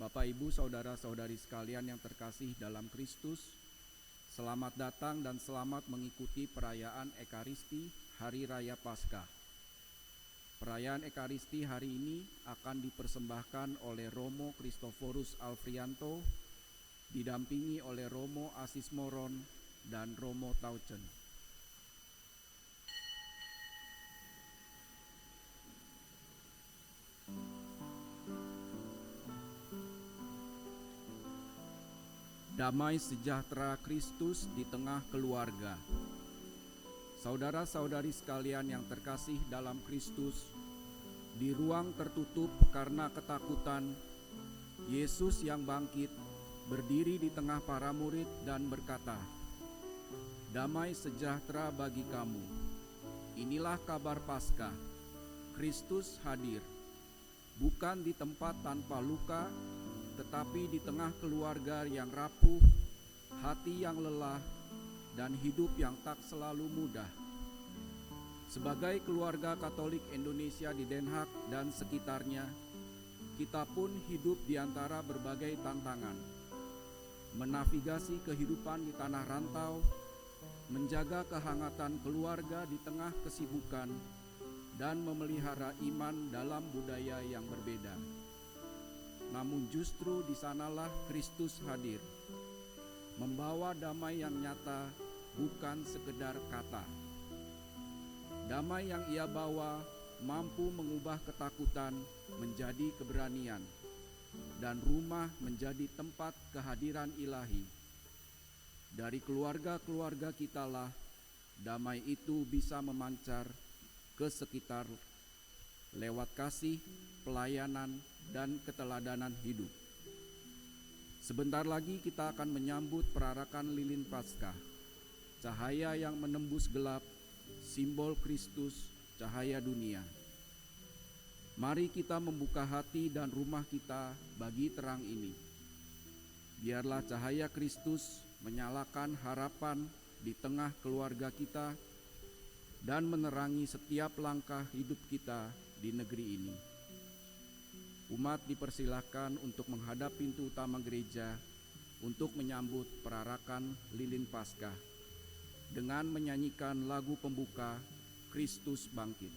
Bapak, Ibu, saudara-saudari sekalian yang terkasih dalam Kristus, selamat datang dan selamat mengikuti perayaan Ekaristi Hari Raya Paskah. Perayaan Ekaristi hari ini akan dipersembahkan oleh Romo Kristoforus Alfrianto, didampingi oleh Romo Asis Moron dan Romo Taucen. Damai sejahtera Kristus di tengah keluarga. Saudara-saudari sekalian yang terkasih dalam Kristus, di ruang tertutup karena ketakutan, Yesus yang bangkit berdiri di tengah para murid dan berkata, "Damai sejahtera bagi kamu." Inilah kabar Paskah. Kristus hadir, bukan di tempat tanpa luka, tetapi di tengah keluarga yang rapuh, hati yang lelah, dan hidup yang tak selalu mudah. Sebagai keluarga Katolik Indonesia di Den Haag dan sekitarnya, kita pun hidup di antara berbagai tantangan. Menavigasi kehidupan di tanah rantau, menjaga kehangatan keluarga di tengah kesibukan, dan memelihara iman dalam budaya yang berbeda. Namun justru di sanalah Kristus hadir, membawa damai yang nyata, bukan sekedar kata. Damai yang Ia bawa mampu mengubah ketakutan menjadi keberanian, dan rumah menjadi tempat kehadiran ilahi. Dari keluarga-keluarga kitalah damai itu bisa memancar ke sekitar lewat kasih, pelayanan, dan keteladanan hidup. Sebentar lagi kita akan menyambut perarakan lilin Paskah, cahaya yang menembus gelap, simbol Kristus, cahaya dunia. Mari kita membuka hati dan rumah kita bagi terang ini. Biarlah cahaya Kristus menyalakan harapan di tengah keluarga kita dan menerangi setiap langkah hidup kita di negeri ini. Umat dipersilahkan untuk menghadap pintu utama gereja untuk menyambut perarakan lilin Paskah dengan menyanyikan lagu pembuka Kristus Bangkit.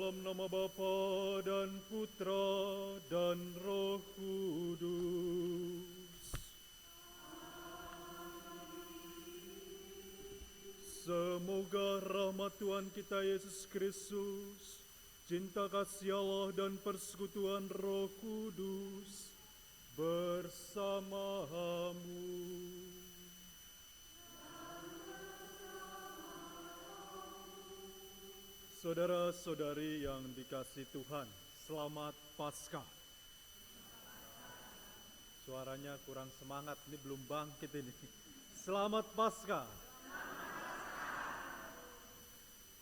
Dalam nama Bapa dan Putra dan Roh Kudus. Semoga rahmat Tuhan kita Yesus Kristus, cinta kasih Allah dan persekutuan Roh Kudus bersamamu. Saudara-saudari yang dikasihi Tuhan, selamat Paskah. Suaranya kurang semangat, ini belum bangkit ini. Selamat Paskah.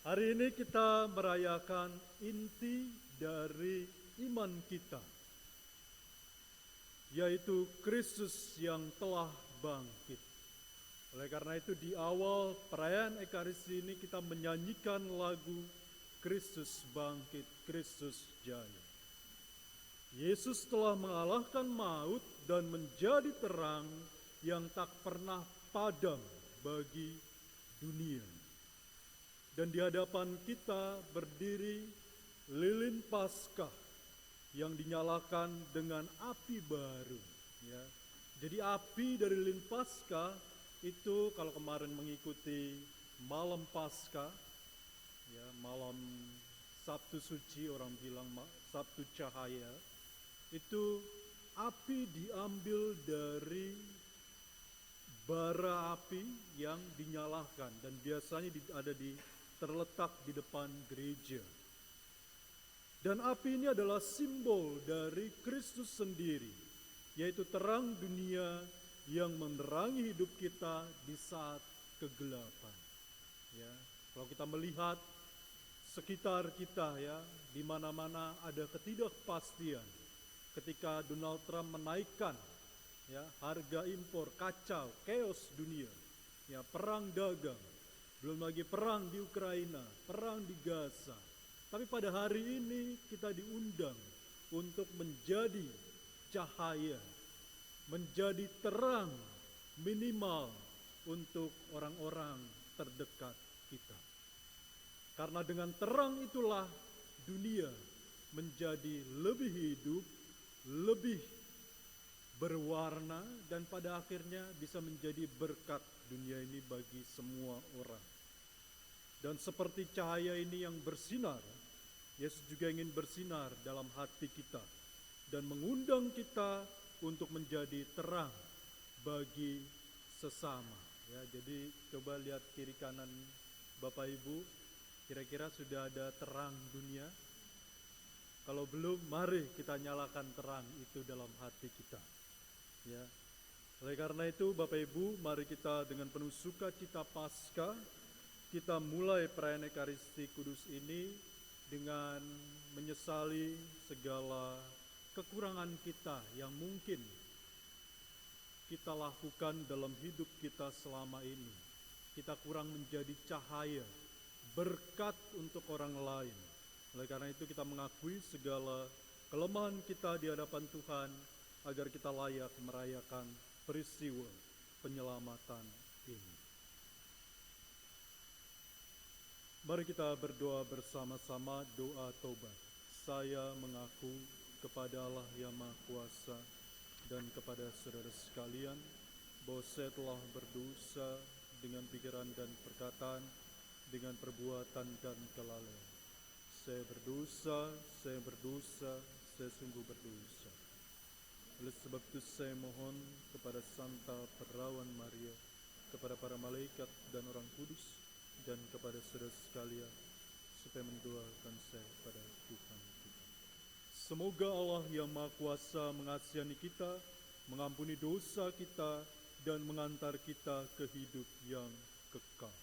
Hari ini kita merayakan inti dari iman kita, yaitu Kristus yang telah bangkit. Oleh karena itu di awal perayaan Ekaristi ini kita menyanyikan lagu Kristus bangkit, Kristus jaya. Yesus telah mengalahkan maut dan menjadi terang yang tak pernah padam bagi dunia. Dan di hadapan kita berdiri lilin Paskah yang dinyalakan dengan api baru. Ya. Jadi api dari lilin Paskah itu kalau kemarin mengikuti malam Paskah, ya, malam Sabtu Suci, orang bilang Sabtu Cahaya, itu api diambil dari bara api yang dinyalakan dan biasanya terletak di depan gereja. Dan api ini adalah simbol dari Kristus sendiri, yaitu terang dunia yang menerangi hidup kita di saat kegelapan. Ya, kalau kita melihat sekitar kita, ya, di mana-mana ada ketidakpastian. Ketika Donald Trump menaikkan, ya, harga impor, kacau, chaos dunia, ya, perang dagang, belum lagi perang di Ukraina, perang di Gaza. Tapi pada hari ini kita diundang untuk menjadi cahaya, menjadi terang minimal untuk orang-orang terdekat kita. Karena dengan terang itulah dunia menjadi lebih hidup, lebih berwarna, dan pada akhirnya bisa menjadi berkat dunia ini bagi semua orang. Dan seperti cahaya ini yang bersinar, Yesus juga ingin bersinar dalam hati kita dan mengundang kita untuk menjadi terang bagi sesama. Ya, jadi coba lihat kiri kanan Bapak Ibu, kira-kira sudah ada terang dunia? Kalau belum, mari kita nyalakan terang itu dalam hati kita. Ya. Oleh karena itu Bapak Ibu, mari kita dengan penuh sukacita Paskah, kita mulai perayaan Ekaristi Kudus ini dengan menyesali segala kekurangan kita yang mungkin kita lakukan dalam hidup kita selama ini. Kita kurang menjadi cahaya, berkat untuk orang lain. Oleh karena itu kita mengakui segala kelemahan kita di hadapan Tuhan agar kita layak merayakan peristiwa penyelamatan ini. Mari kita berdoa bersama-sama doa tobat. Saya mengaku kepada Allah yang Maha Kuasa dan kepada saudara sekalian bahwa saya telah berdosa dengan pikiran dan perkataan, dengan perbuatan dan kelalaian. Saya berdosa, saya sungguh berdosa. Oleh sebab itu saya mohon kepada Santa Perawan Maria, kepada para malaikat dan orang kudus, dan kepada saudara sekalian, supaya mendoakan saya pada Tuhan kita. Semoga Allah yang Maha Kuasa mengasihani kita, mengampuni dosa kita, dan mengantar kita ke hidup yang kekal.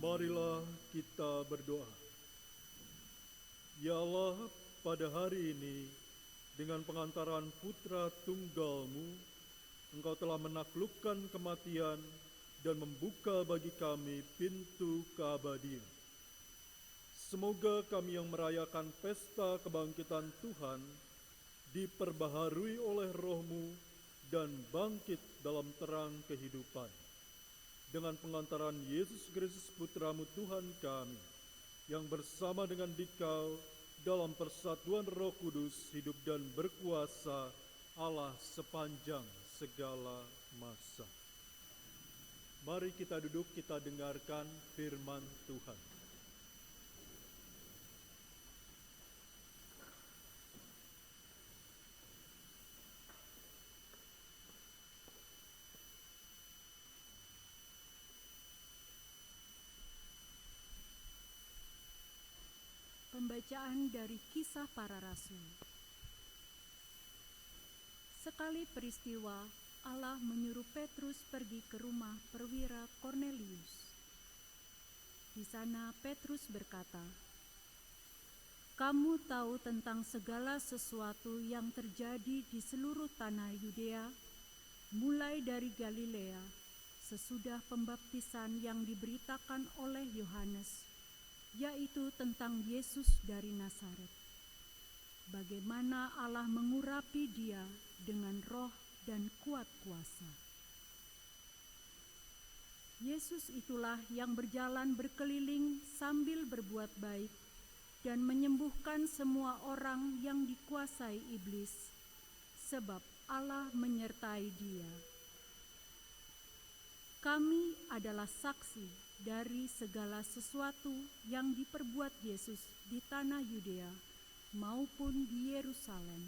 Marilah kita berdoa. Ya Allah, pada hari ini, dengan pengantaran Putra Tunggal-Mu, Engkau telah menaklukkan kematian dan membuka bagi kami pintu keabadian. Semoga kami yang merayakan pesta kebangkitan Tuhan diperbaharui oleh Roh-Mu dan bangkit dalam terang kehidupan. Dengan pengantaran Yesus Kristus Putra-Mu Tuhan kami, yang bersama dengan Dikau dalam persatuan Roh Kudus hidup dan berkuasa Allah sepanjang segala masa. Mari kita duduk, kita dengarkan firman Tuhan. Pembacaan dari Kisah Para Rasul. Sekali peristiwa, Allah menyuruh Petrus pergi ke rumah perwira Kornelius. Di sana Petrus berkata, "Kamu tahu tentang segala sesuatu yang terjadi di seluruh tanah Yudea, mulai dari Galilea, sesudah pembaptisan yang diberitakan oleh Yohanes, yaitu tentang Yesus dari Nazaret. Bagaimana Allah mengurapi dia dengan roh dan kuat kuasa. Yesus itulah yang berjalan berkeliling sambil berbuat baik dan menyembuhkan semua orang yang dikuasai iblis, sebab Allah menyertai dia. Kami adalah saksi dari segala sesuatu yang diperbuat Yesus di tanah Yudea maupun di Yerusalem.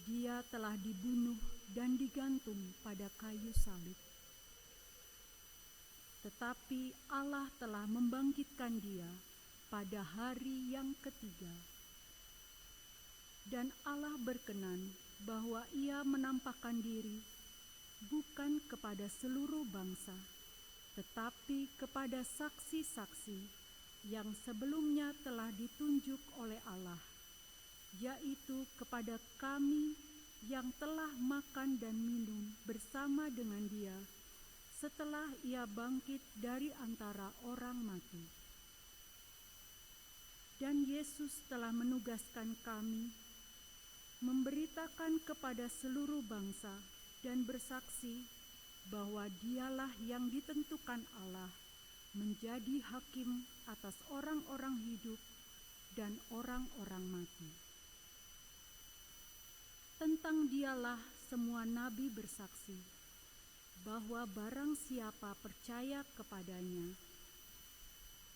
Dia telah dibunuh dan digantung pada kayu salib. Tetapi Allah telah membangkitkan dia pada hari yang ketiga. Dan Allah berkenan bahwa ia menampakkan diri bukan kepada seluruh bangsa, tetapi kepada saksi-saksi yang sebelumnya telah ditunjuk oleh Allah, yaitu kepada kami yang telah makan dan minum bersama dengan dia setelah ia bangkit dari antara orang mati. Dan Yesus telah menugaskan kami memberitakan kepada seluruh bangsa dan bersaksi bahwa dialah yang ditentukan Allah menjadi hakim atas orang-orang hidup dan orang-orang mati. Tentang dialah semua nabi bersaksi bahwa barang siapa percaya kepadanya,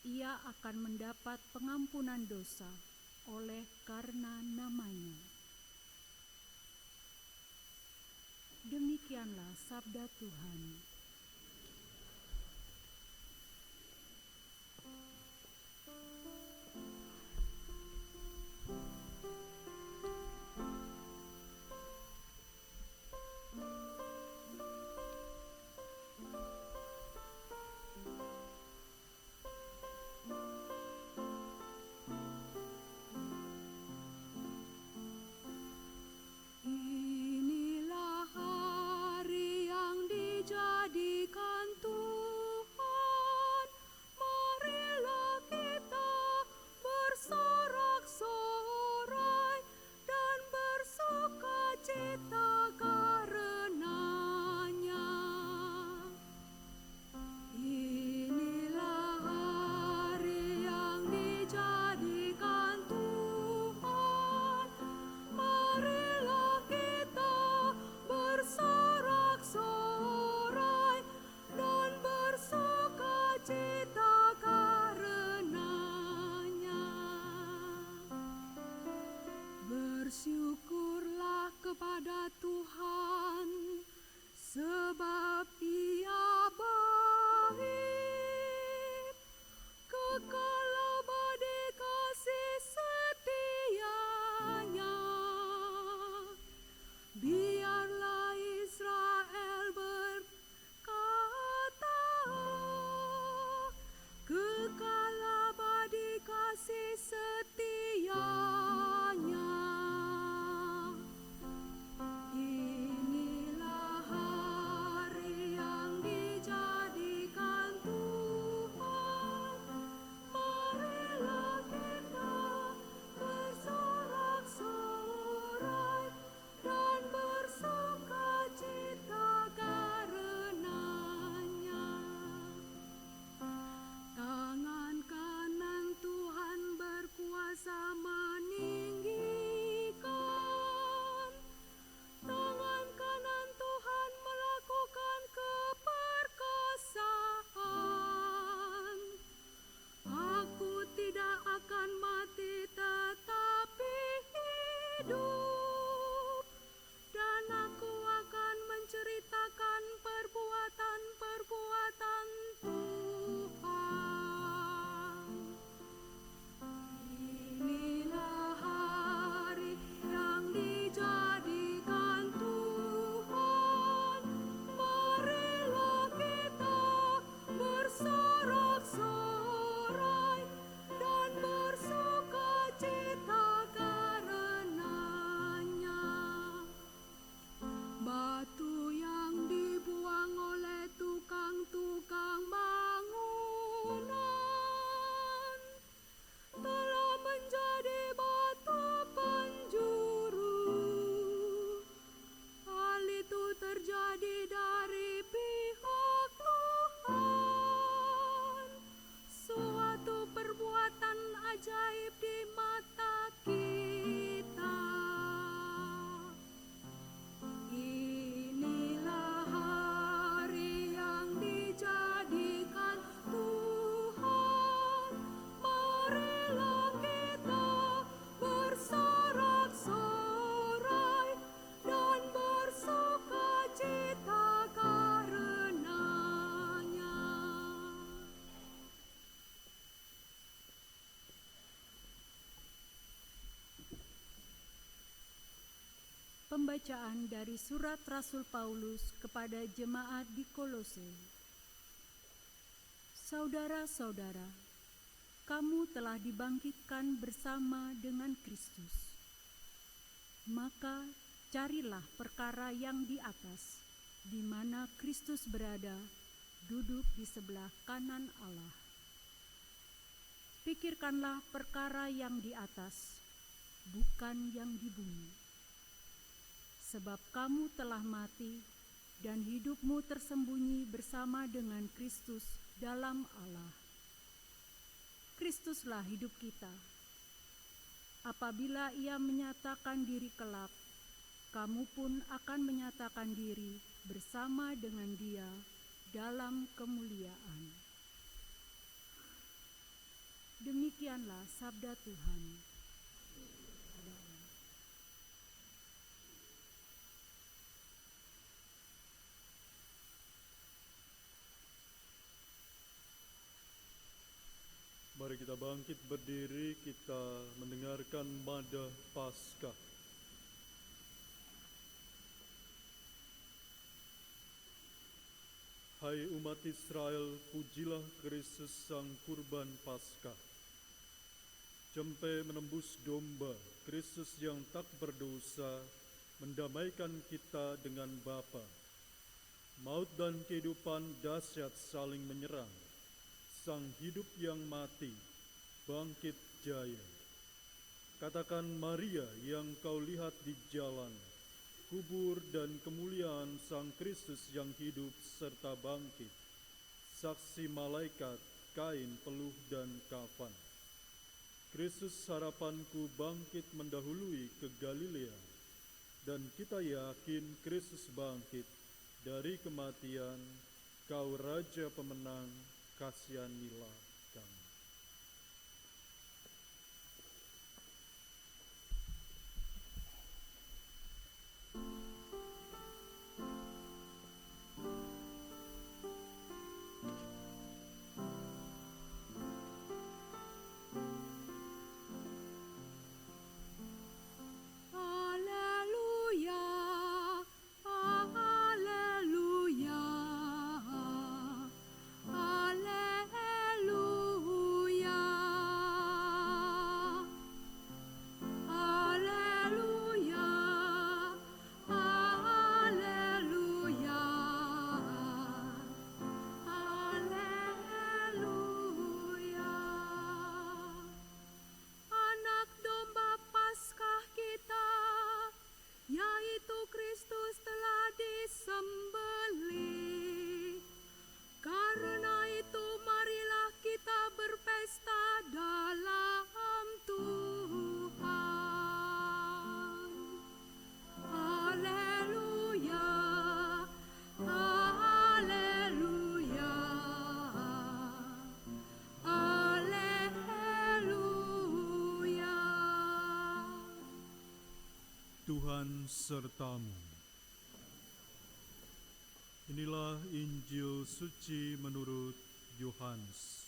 ia akan mendapat pengampunan dosa oleh karena namanya. Demikianlah sabda Tuhan. Inilah hari yang dijadikan Pembacaan dari surat Rasul Paulus kepada jemaat di Kolose. Saudara-saudara, kamu telah dibangkitkan bersama dengan Kristus. Maka carilah perkara yang di atas, di mana Kristus berada, duduk di sebelah kanan Allah. Pikirkanlah perkara yang di atas, bukan yang di bumi. Sebab kamu telah mati, dan hidupmu tersembunyi bersama dengan Kristus dalam Allah. Kristuslah hidup kita. Apabila Ia menyatakan diri kelak, kamu pun akan menyatakan diri bersama dengan Dia dalam kemuliaan. Demikianlah sabda Tuhan. Mari kita bangkit berdiri, kita mendengarkan Mada Paskah. Hai umat Israel, pujilah Kristus Sang Kurban Paskah. Cempe menembus domba, Kristus yang tak berdosa, mendamaikan kita dengan Bapa. Maut dan kehidupan dahsyat saling menyerang. Sang hidup yang mati, bangkit jaya. Katakan Maria yang kau lihat di jalan, kubur dan kemuliaan Sang Kristus yang hidup serta bangkit, saksi malaikat, kain, peluh, dan kafan. Kristus harapanku bangkit mendahului ke Galilea, dan kita yakin Kristus bangkit dari kematian, kau Raja pemenang, kasihanilah kami. Tuhan sertamu. Inilah Injil suci menurut Yohanes.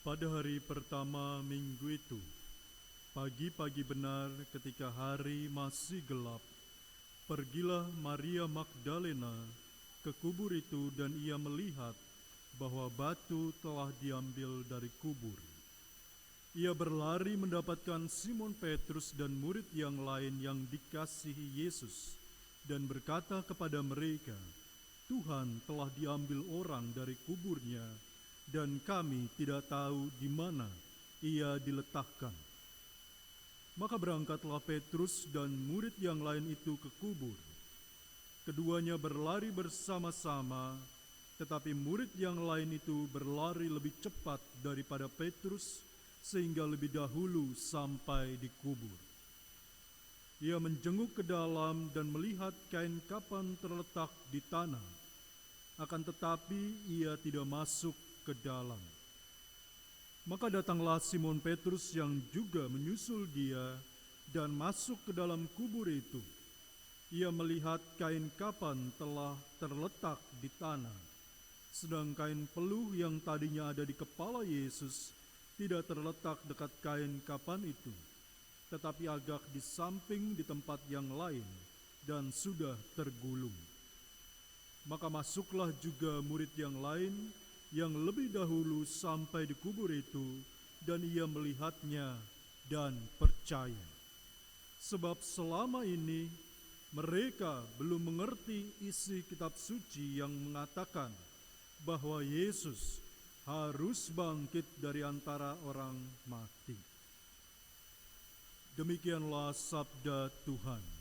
Pada hari pertama minggu itu, pagi-pagi benar ketika hari masih gelap, pergilah Maria Magdalena ke kubur itu dan ia melihat bahwa batu telah diambil dari kubur. Ia berlari mendapatkan Simon Petrus dan murid yang lain yang dikasihi Yesus dan berkata kepada mereka, "Tuhan telah diambil orang dari kuburnya, dan kami tidak tahu di mana ia diletakkan." Maka berangkatlah Petrus dan murid yang lain itu ke kubur. Keduanya berlari bersama-sama, tetapi murid yang lain itu berlari lebih cepat daripada Petrus, sehingga lebih dahulu sampai di kubur. Ia menjenguk ke dalam dan melihat kain kapan terletak di tanah. akan tetapi ia tidak masuk ke dalam. Maka datanglah Simon Petrus yang juga menyusul dia dan masuk ke dalam kubur itu. Ia melihat kain kapan telah terletak di tanah, sedang kain peluh yang tadinya ada di kepala Yesus tidak terletak dekat kain kapan itu, tetapi agak di samping di tempat yang lain dan sudah tergulung. Maka masuklah juga murid yang lain yang lebih dahulu sampai di kubur itu, dan ia melihatnya dan percaya. Sebab selama ini mereka belum mengerti isi kitab suci yang mengatakan bahwa Yesus harus bangkit dari antara orang mati. Demikianlah sabda Tuhan.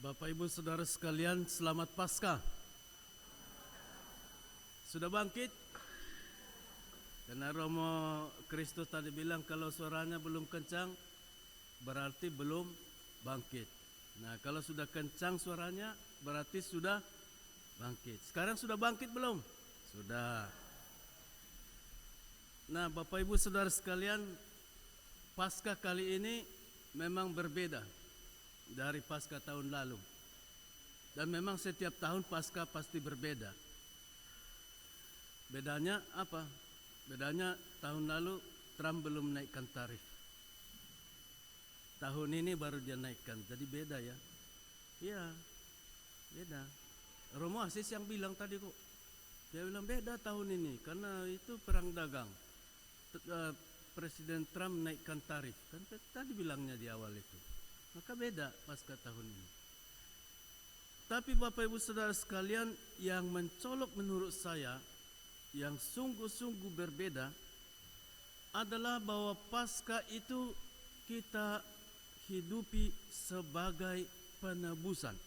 Bapak Ibu Saudara sekalian, selamat Paskah. Sudah bangkit? Karena Romo Kristus tadi bilang kalau suaranya belum kencang berarti belum bangkit. Nah, kalau sudah kencang suaranya berarti sudah bangkit. Sekarang sudah bangkit belum? Sudah. Nah, Bapak Ibu Saudara sekalian, Paskah kali ini memang berbeda dari Paskah tahun lalu. Dan memang setiap tahun Paskah pasti berbeda. Bedanya apa? Bedanya tahun lalu Trump belum naikkan tarif. Tahun ini baru dia naikkan. Jadi beda ya. Iya, beda. Romo Asis yang bilang tadi kok. Dia bilang beda tahun ini karena itu perang dagang. Presiden Trump naikkan tarif. Kan tadi bilangnya di awal itu. Maka beda Paskah tahun ini. Tapi Bapak Ibu Saudara sekalian, yang mencolok menurut saya, yang sungguh-sungguh berbeda adalah bahwa Paskah itu kita hidupi sebagai penebusan.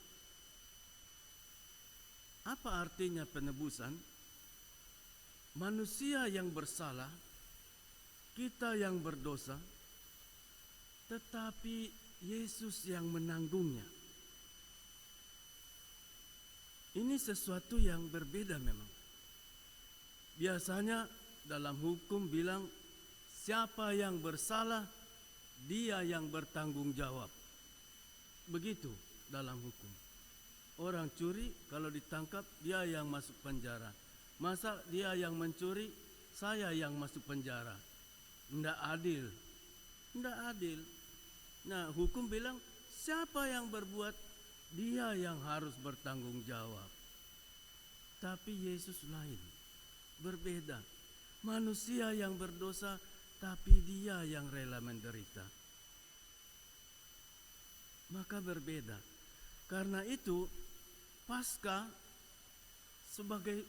Apa artinya penebusan? Manusia yang bersalah, kita yang berdosa, tetapi Yesus yang menanggungnya. Ini sesuatu yang berbeda memang. Biasanya dalam hukum bilang siapa yang bersalah dia yang bertanggung jawab. Begitu dalam hukum. Orang curi kalau ditangkap dia yang masuk penjara. Masa dia yang mencuri, saya yang masuk penjara. Tidak adil. Tidak adil. Nah, hukum bilang siapa yang berbuat dia yang harus bertanggung jawab. Tapi Yesus lain, berbeda. Manusia yang berdosa tapi dia yang rela menderita. Maka berbeda. Karena itu Paskah sebagai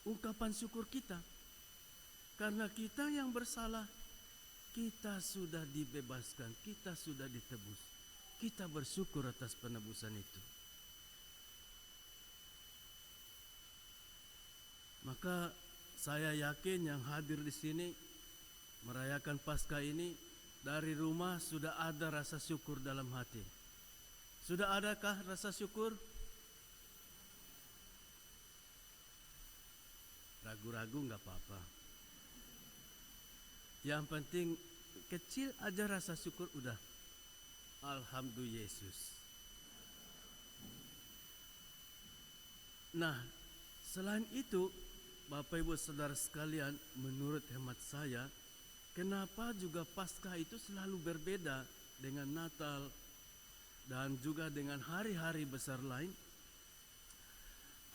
ungkapan syukur kita. Karena kita yang bersalah, kita sudah dibebaskan, kita sudah ditebus. Kita bersyukur atas penebusan itu. Maka saya yakin yang hadir di sini merayakan Paskah ini dari rumah sudah ada rasa syukur dalam hati. Sudah adakah rasa syukur? Ragu-ragu enggak apa-apa. Yang penting kecil aja rasa syukur udah. Alhamdulillah Yesus. Nah, selain itu Bapak Ibu Saudara sekalian, menurut hemat saya, kenapa juga Paskah itu selalu berbeda dengan Natal dan juga dengan hari-hari besar lain?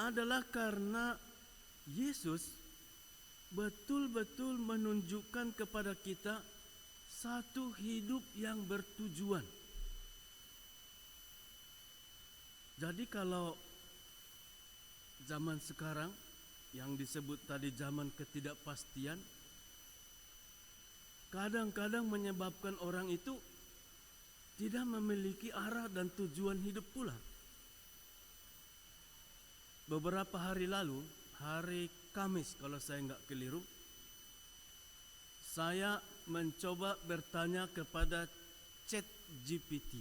Adalah karena Yesus betul-betul menunjukkan kepada kita satu hidup yang bertujuan. Jadi kalau zaman sekarang yang disebut tadi zaman ketidakpastian, kadang-kadang menyebabkan orang itu tidak memiliki arah dan tujuan hidup pula. Beberapa hari lalu, hari Kamis kalau saya nggak keliru, saya mencoba bertanya kepada ChatGPT,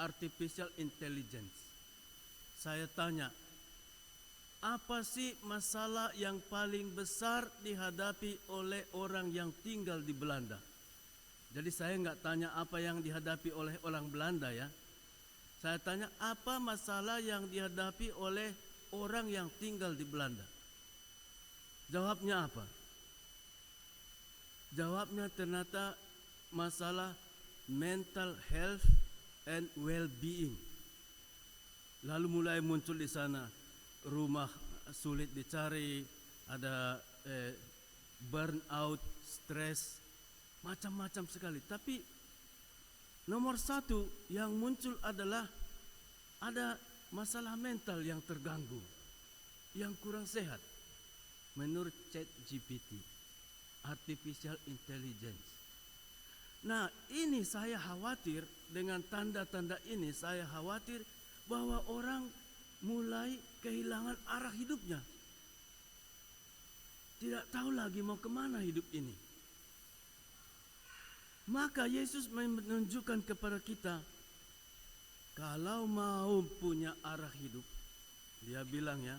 Artificial Intelligence. Saya tanya, apa sih masalah yang paling besar dihadapi oleh orang yang tinggal di Belanda? Jadi saya nggak tanya apa yang dihadapi oleh orang Belanda ya. Saya tanya apa masalah yang dihadapi oleh orang yang tinggal di Belanda. Jawabnya apa? Jawabnya ternyata masalah mental health and well-being. Lalu mulai muncul di sana rumah sulit dicari, ada burnout, stres, macam-macam sekali. Tapi nomor satu yang muncul adalah ada masalah mental yang terganggu, yang kurang sehat. Menurut ChatGPT, Artificial Intelligence. Nah, ini saya khawatir, dengan tanda-tanda ini saya khawatir bahwa orang mulai kehilangan arah hidupnya. Tidak tahu lagi mau kemana hidup ini. Maka Yesus menunjukkan kepada kita, kalau mau punya arah hidup, dia bilang ya,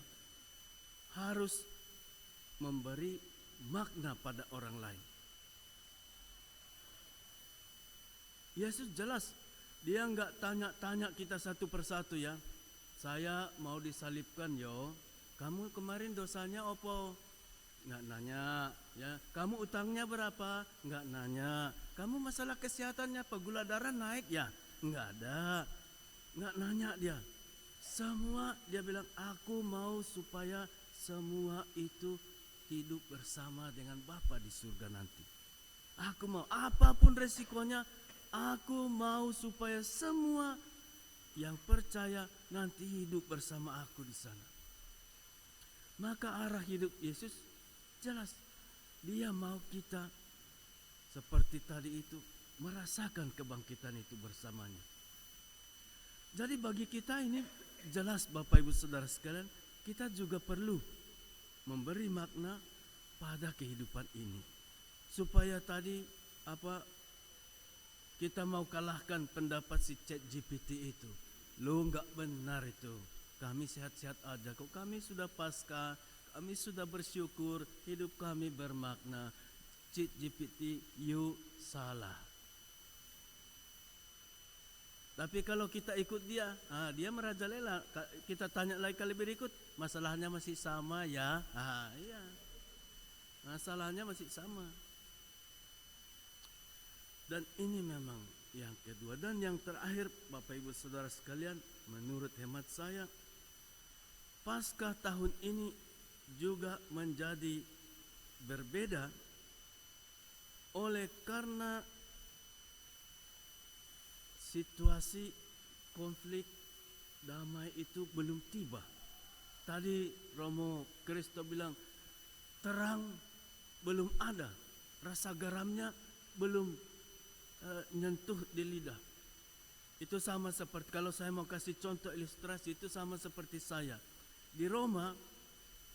harus memberi makna pada orang lain. Yesus jelas, dia enggak tanya-tanya kita satu persatu ya. Saya mau disalibkan yo. Kamu kemarin dosanya apa? Enggak nanya ya. Kamu utangnya berapa? Enggak nanya. Kamu masalah kesehatannya apa? Gula darah naik ya? Enggak ada. Enggak nanya dia. Semua dia bilang, aku mau supaya semua itu hidup bersama dengan Bapa di surga nanti. Aku mau apapun resikonya, aku mau supaya semua yang percaya nanti hidup bersama aku di sana. Maka arah hidup Yesus jelas. Dia mau kita seperti tadi itu merasakan kebangkitan itu bersamanya. Jadi bagi kita ini jelas Bapak Ibu Saudara sekalian, kita juga perlu memberi makna pada kehidupan ini. Supaya tadi kita mau kalahkan pendapat si ChatGPT itu. Lo enggak benar itu. Kami sehat-sehat aja kok. Kami sudah pasca, kami sudah bersyukur, hidup kami bermakna. ChatGPT, you salah. Tapi kalau kita ikut dia, dia merajalela. Kita tanya lagi kali berikut, masalahnya masih sama ya? Iya. Masalahnya masih sama. Dan ini memang yang kedua. Dan yang terakhir, Bapak Ibu Saudara sekalian, menurut hemat saya, Paskah tahun ini juga menjadi berbeda oleh karena situasi konflik damai itu belum tiba. Tadi Romo Kristo bilang, terang belum ada, rasa garamnya belum nyentuh di lidah. Itu sama seperti, kalau saya mau kasih contoh ilustrasi, itu sama seperti saya di Roma.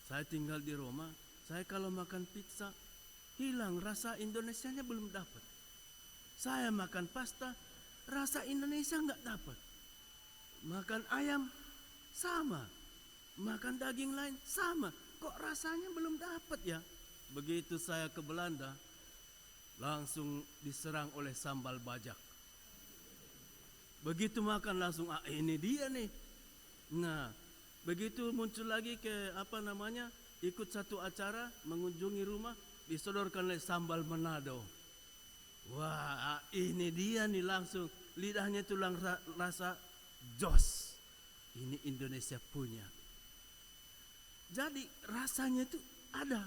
Saya tinggal di Roma, saya kalau makan pizza hilang rasa Indonesianya, belum dapat. Saya makan pasta, rasa Indonesia enggak dapat. Makan ayam sama, makan daging lain sama, kok rasanya belum dapat ya. Begitu saya ke Belanda, langsung diserang oleh sambal bajak. Begitu makan langsung, ini dia nih. Nah, begitu muncul lagi ke ikut satu acara, mengunjungi rumah, disodorkan oleh sambal Manado. Wah, ini dia nih, langsung lidahnya itu rasa jos. Ini Indonesia punya. Jadi rasanya itu ada.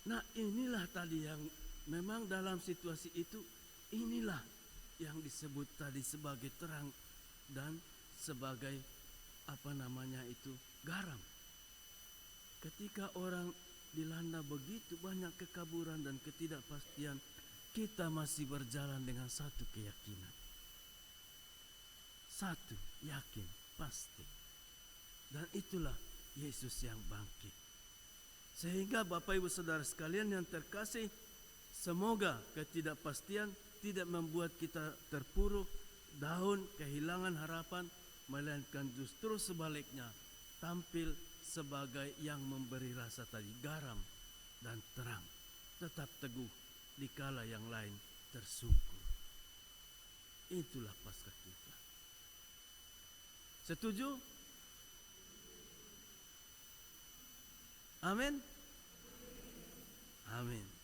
Nah, inilah tadi yang memang dalam situasi itu, inilah yang disebut tadi sebagai terang dan sebagai garam. Ketika orang dilanda begitu banyak kekaburan dan ketidakpastian, kita masih berjalan dengan satu keyakinan. Satu, yakin, pasti. Dan itulah Yesus yang bangkit. Sehingga Bapak Ibu Saudara sekalian yang terkasih, semoga ketidakpastian tidak membuat kita terpuruk, down, kehilangan harapan, melainkan justru sebaliknya, tampil sebagai yang memberi rasa tadi, garam dan terang. Tetap teguh dikala yang lain tersungkur. Itulah Paskah kita. Setuju? Amin. Amin.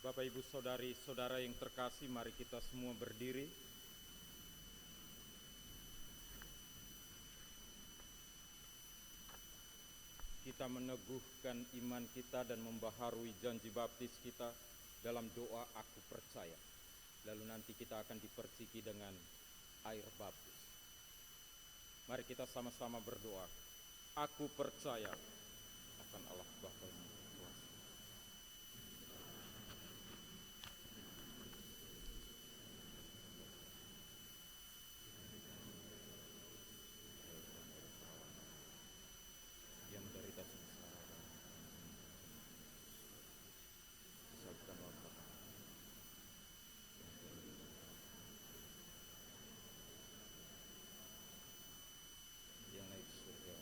Bapak, Ibu, Saudari-saudara yang terkasih, mari kita semua berdiri. Kita meneguhkan iman kita dan membaharui janji baptis kita dalam doa aku percaya. Lalu nanti kita akan diperciki dengan air baptis. Mari kita sama-sama berdoa. Aku percaya akan Allah Bapa yang berkuasa. Yang menderita sengsara dan disabkan wabah. Yang naik surga,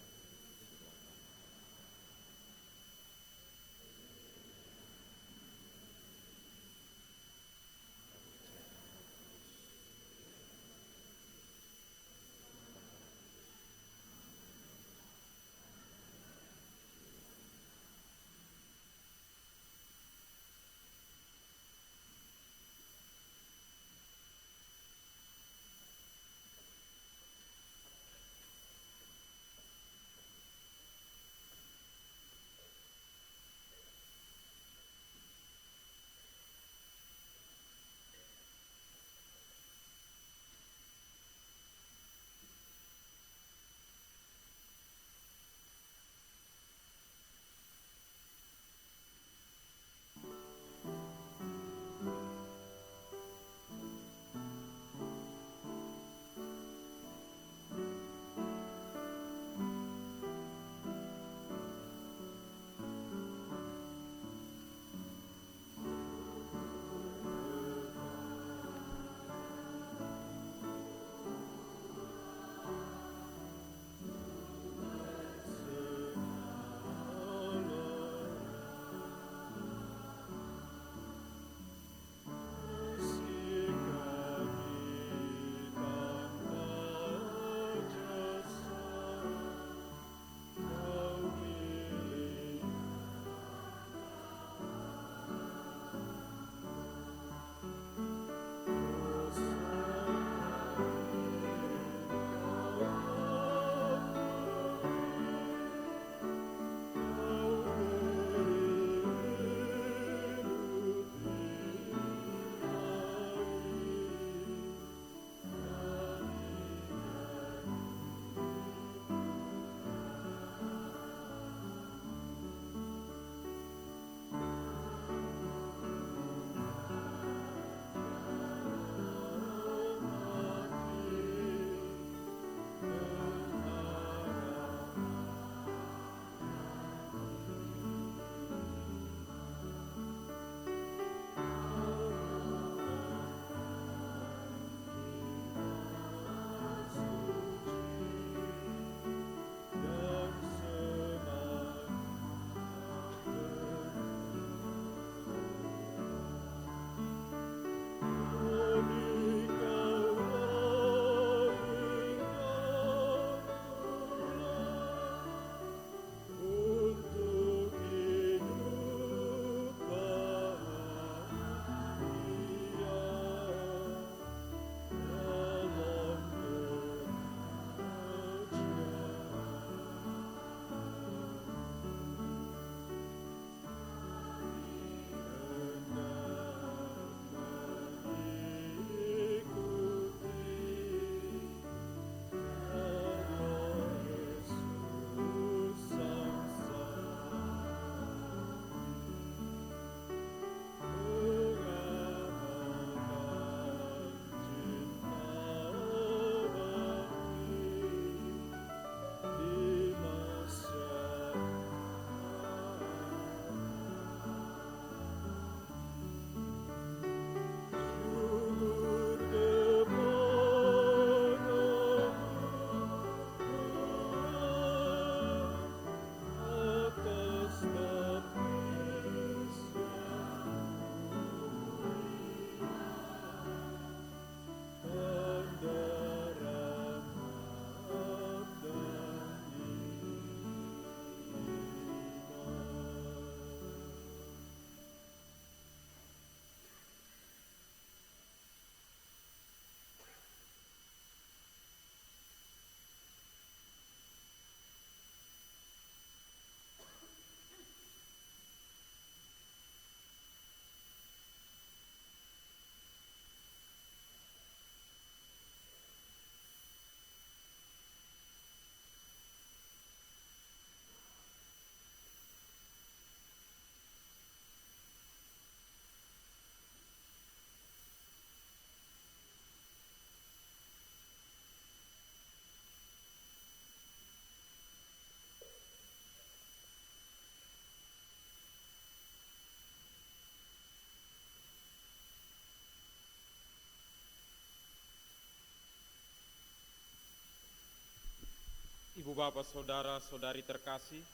Ibu bapak saudara-saudari terkasih,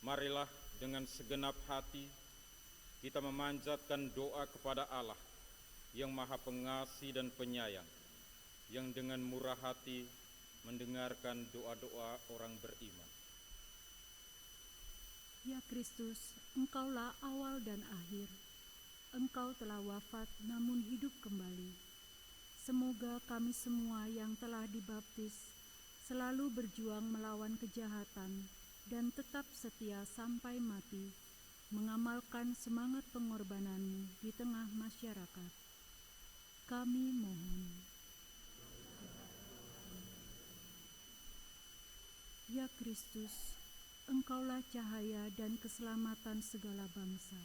marilah dengan segenap hati kita memanjatkan doa kepada Allah yang Maha Pengasih dan Penyayang, yang dengan murah hati mendengarkan doa-doa orang beriman. Ya Kristus, Engkaulah awal dan akhir. Engkau telah wafat namun hidup kembali. Semoga kami semua yang telah dibaptis selalu berjuang melawan kejahatan dan tetap setia sampai mati, mengamalkan semangat pengorbanan-Mu di tengah masyarakat. Kami mohon. Ya Kristus, Engkaulah cahaya dan keselamatan segala bangsa.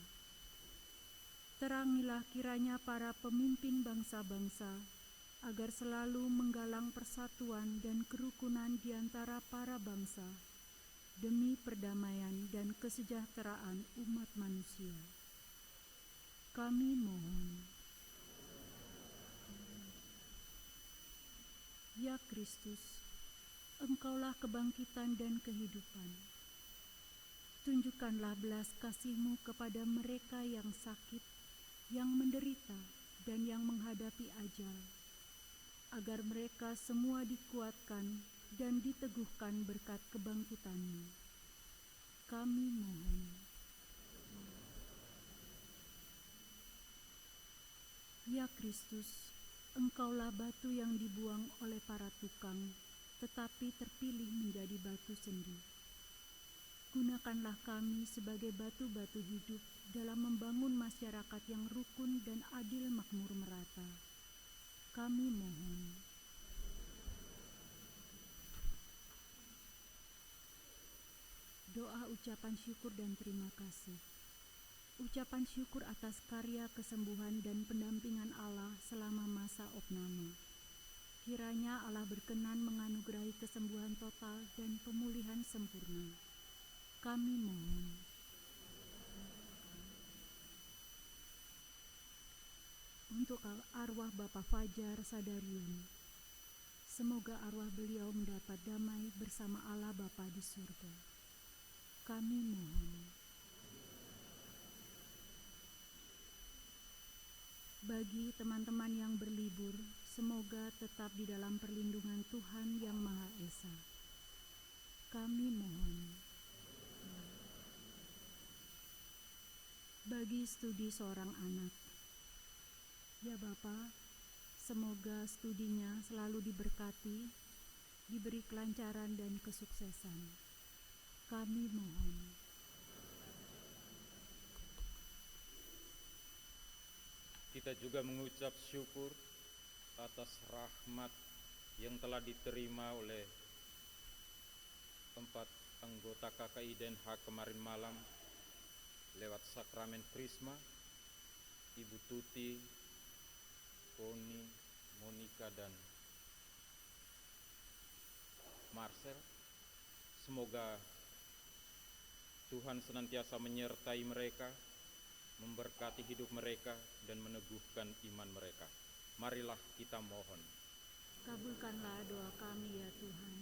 Terangilah kiranya para pemimpin bangsa-bangsa, agar selalu menggalang persatuan dan kerukunan di antara para bangsa, demi perdamaian dan kesejahteraan umat manusia. Kami mohon. Ya Kristus, Engkaulah kebangkitan dan kehidupan. Tunjukkanlah belas kasih-Mu kepada mereka yang sakit, yang menderita, dan yang menghadapi ajal, agar mereka semua dikuatkan dan diteguhkan berkat kebangkitan-Mu. Kami mohon. Ya Kristus, Engkaulah batu yang dibuang oleh para tukang, tetapi terpilih menjadi batu sendi. Gunakanlah kami sebagai batu-batu hidup dalam membangun masyarakat yang rukun dan adil makmur merata. Kami mohon. Doa ucapan syukur dan terima kasih. Ucapan syukur atas karya kesembuhan dan pendampingan Allah selama masa opname. Kiranya Allah berkenan menganugerahi kesembuhan total dan pemulihan sempurna. Kami mohon. Untuk arwah Bapak Fajar Sadariun, semoga arwah beliau mendapat damai bersama Allah Bapa di surga. Kami mohon. Bagi teman-teman yang berlibur, semoga tetap di dalam perlindungan Tuhan Yang Maha Esa. Kami mohon. Bagi studi seorang anak, ya Bapa, semoga studinya selalu diberkati, diberi kelancaran dan kesuksesan. Kami mohon. Kita juga mengucap syukur atas rahmat yang telah diterima oleh 4 anggota KKI Den Haag kemarin malam lewat sakramen Krisma, Ibu Tuti, Poni, Monika, dan Marcel. Semoga Tuhan senantiasa menyertai mereka, memberkati hidup mereka, dan meneguhkan iman mereka. Marilah kita mohon. Kabulkanlah doa kami ya Tuhan.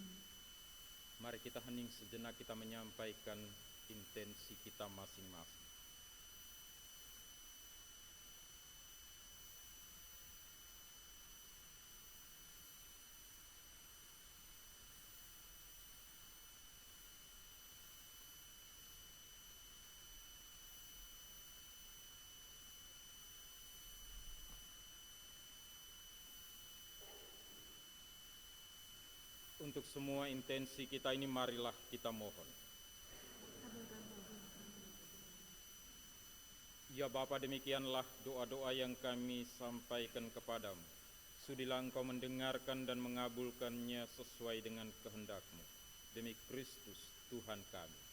Mari kita hening sejenak, kita menyampaikan intensi kita masing-masing. Untuk semua intensi kita ini, marilah kita mohon. Ya Bapa, demikianlah doa-doa yang kami sampaikan kepadamu. Sudilah Engkau mendengarkan dan mengabulkannya sesuai dengan kehendak-Mu. Demi Kristus Tuhan kami.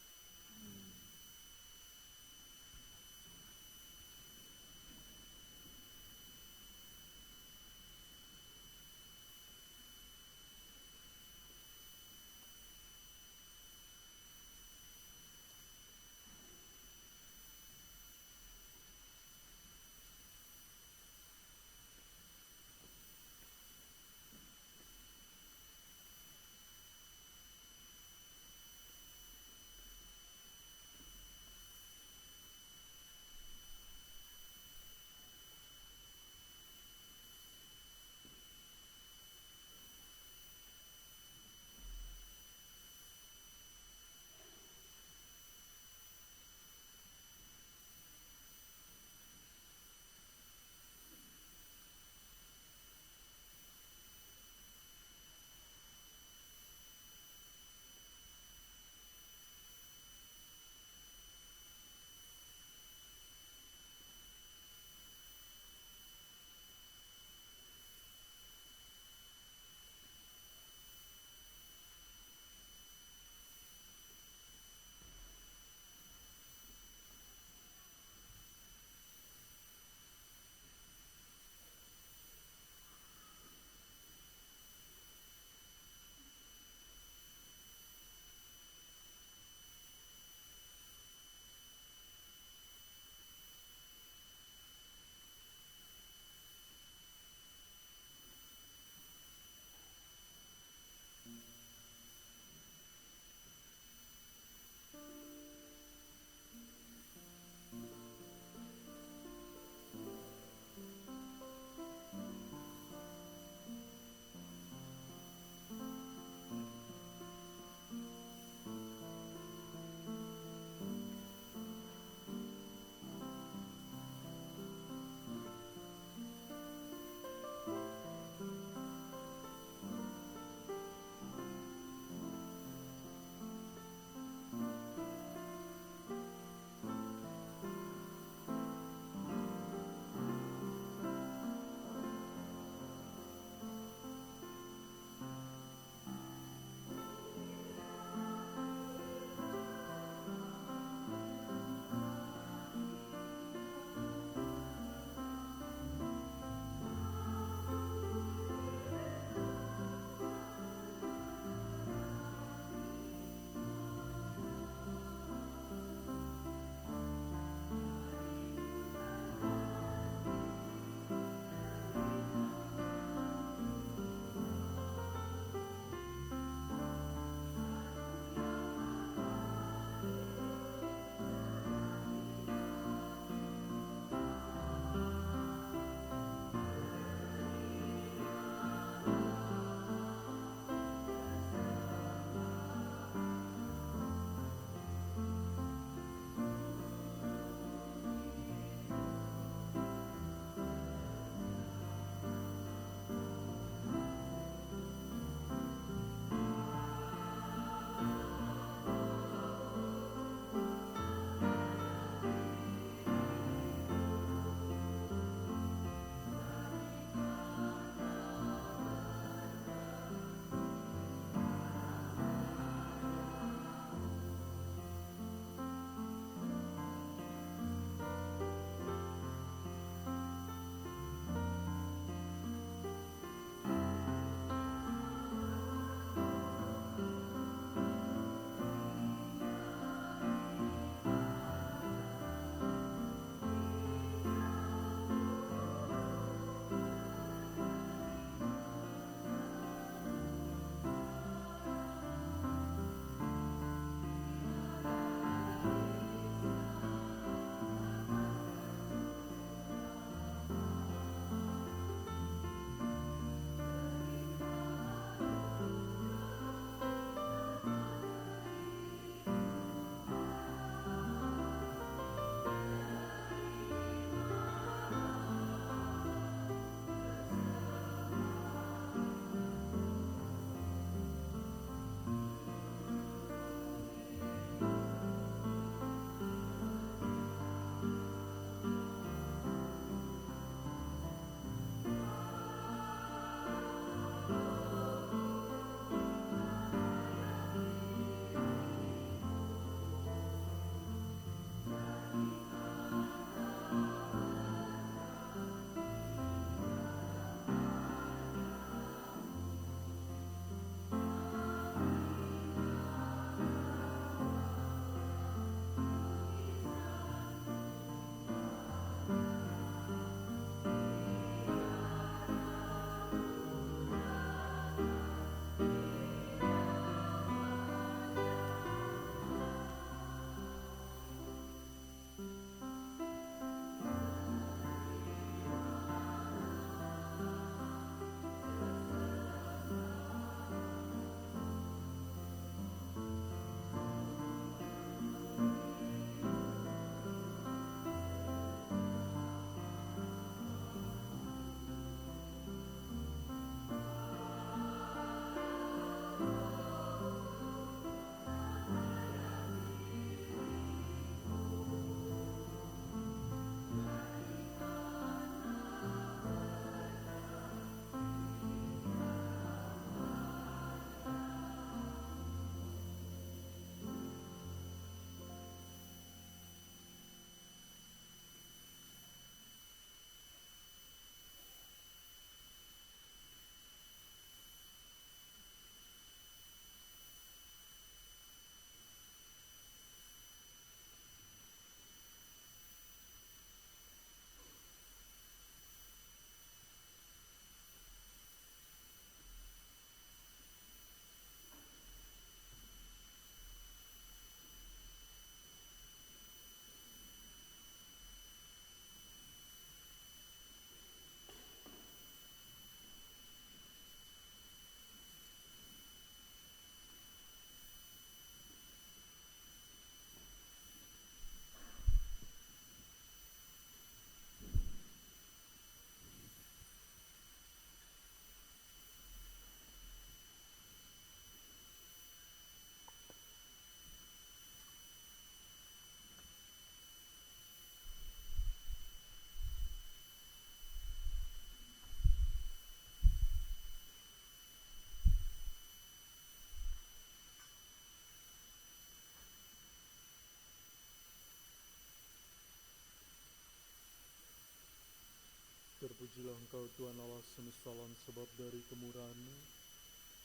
Terpujilah Engkau Tuhan Allah semesta alam, sebab dari kemurahan-Mu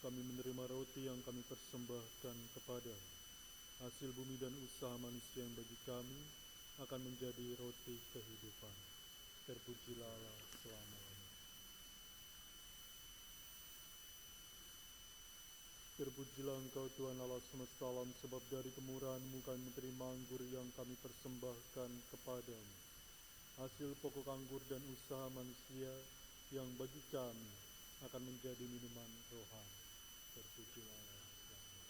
kami menerima roti yang kami persembahkan kepadamu. Hasil bumi dan usaha manusia yang bagi kami akan menjadi roti kehidupan. Terpujilah Allah selama-lamanya. Terpujilah Engkau Tuhan Allah semesta alam, sebab dari kemurahan-Mu kami menerima anggur yang kami persembahkan kepadamu. Hasil pokok anggur dan usaha manusia yang bagi kami akan menjadi minuman rohani. Terpujilah Allah selama-lamanya.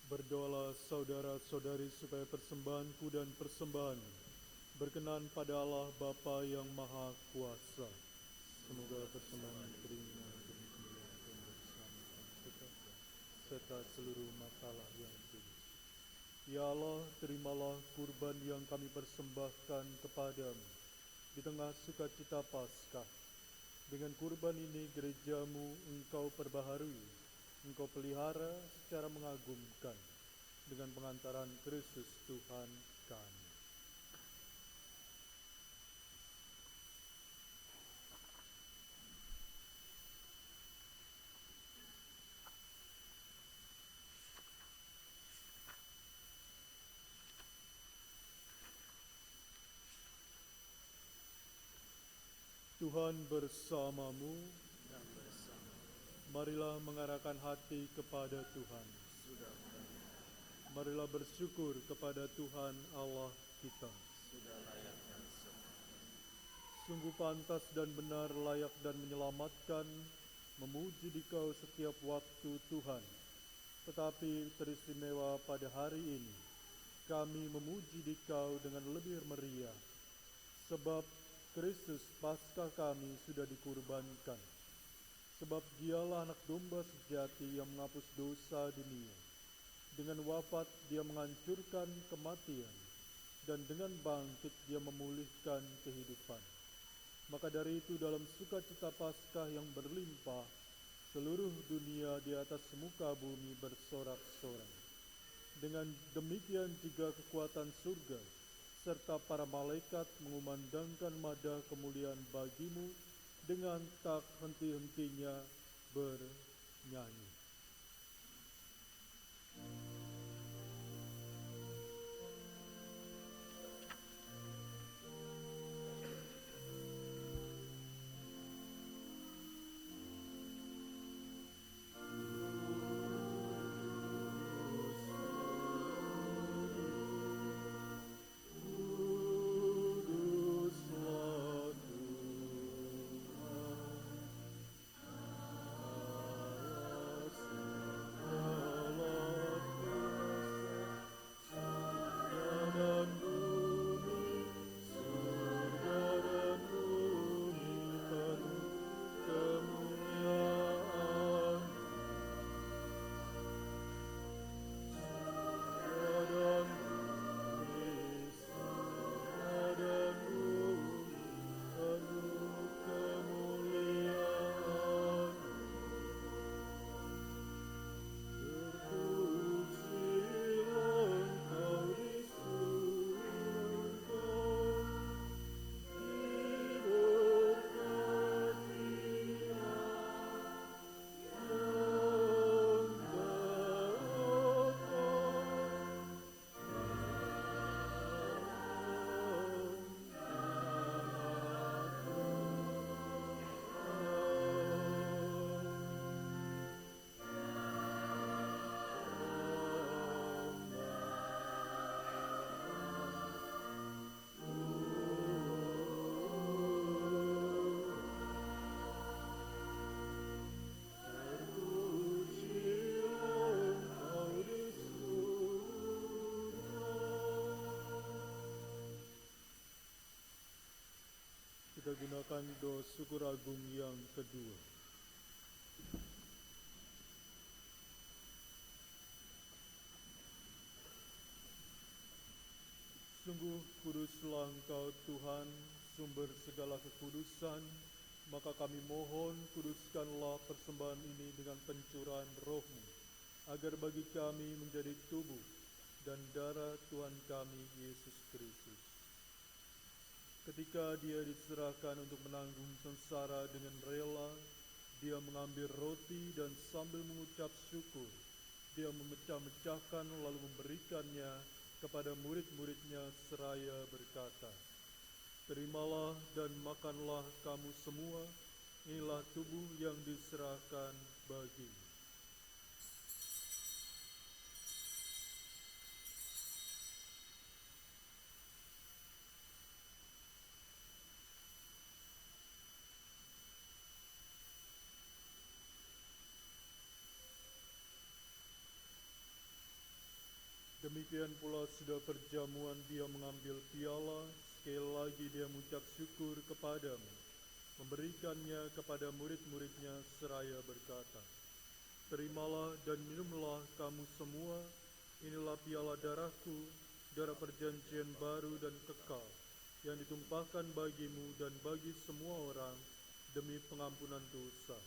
Berdoalah saudara-saudari supaya persembahanku dan persembahanmu berkenan pada Allah Bapa yang Maha Kuasa. Semoga persembahan diterima demi kemuliaan dan keselamatan kita serta seluruh makalah yang kudus. Ya Allah, terimalah kurban yang kami persembahkan kepadamu di tengah sukacita Paskah. Dengan kurban ini gerejamu Engkau perbaharui, Engkau pelihara secara mengagumkan dengan pengantaran Kristus Tuhan kami. Tuhan bersamamu. Marilah mengarahkan hati kepada Tuhan. Marilah bersyukur kepada Tuhan Allah kita. Sungguh pantas dan benar, layak dan menyelamatkan, memuji Dikau setiap waktu Tuhan. Tetapi teristimewa pada hari ini, kami memuji Dikau dengan lebih meriah, sebab Kristus Paskah kami sudah dikurbankan. Sebab Dialah anak domba sejati yang menghapus dosa dunia. Dengan wafat Dia menghancurkan kematian, dan dengan bangkit Dia memulihkan kehidupan. Maka dari itu dalam sukacita Paskah yang berlimpah, seluruh dunia di atas muka bumi bersorak-sorai. Dengan demikian juga kekuatan surga, serta para malaikat mengumandangkan mada kemuliaan bagimu, dengan tak henti-hentinya bernyanyi. kita gunakan doa syukur agung yang kedua. Sungguh kuduslah Engkau Tuhan, sumber segala kekudusan, maka kami mohon kuduskanlah persembahan ini dengan pencurahan roh-Mu, agar bagi kami menjadi tubuh dan darah Tuhan kami Yesus Kristus. Ketika Dia diserahkan untuk menanggung sengsara dengan rela, Dia mengambil roti dan sambil mengucap syukur, Dia memecah-mecahkan lalu memberikannya kepada murid-muridnya seraya berkata, "Terimalah dan makanlah kamu semua, inilah tubuh yang diserahkan bagimu." Demikian pula sudah perjamuan Dia mengambil piala, sekali lagi Dia mengucap syukur kepadamu, memberikannya kepada murid-muridnya seraya berkata, "Terimalah dan minumlah kamu semua, inilah piala darahku, darah perjanjian baru dan kekal, yang ditumpahkan bagimu dan bagi semua orang demi pengampunan dosa.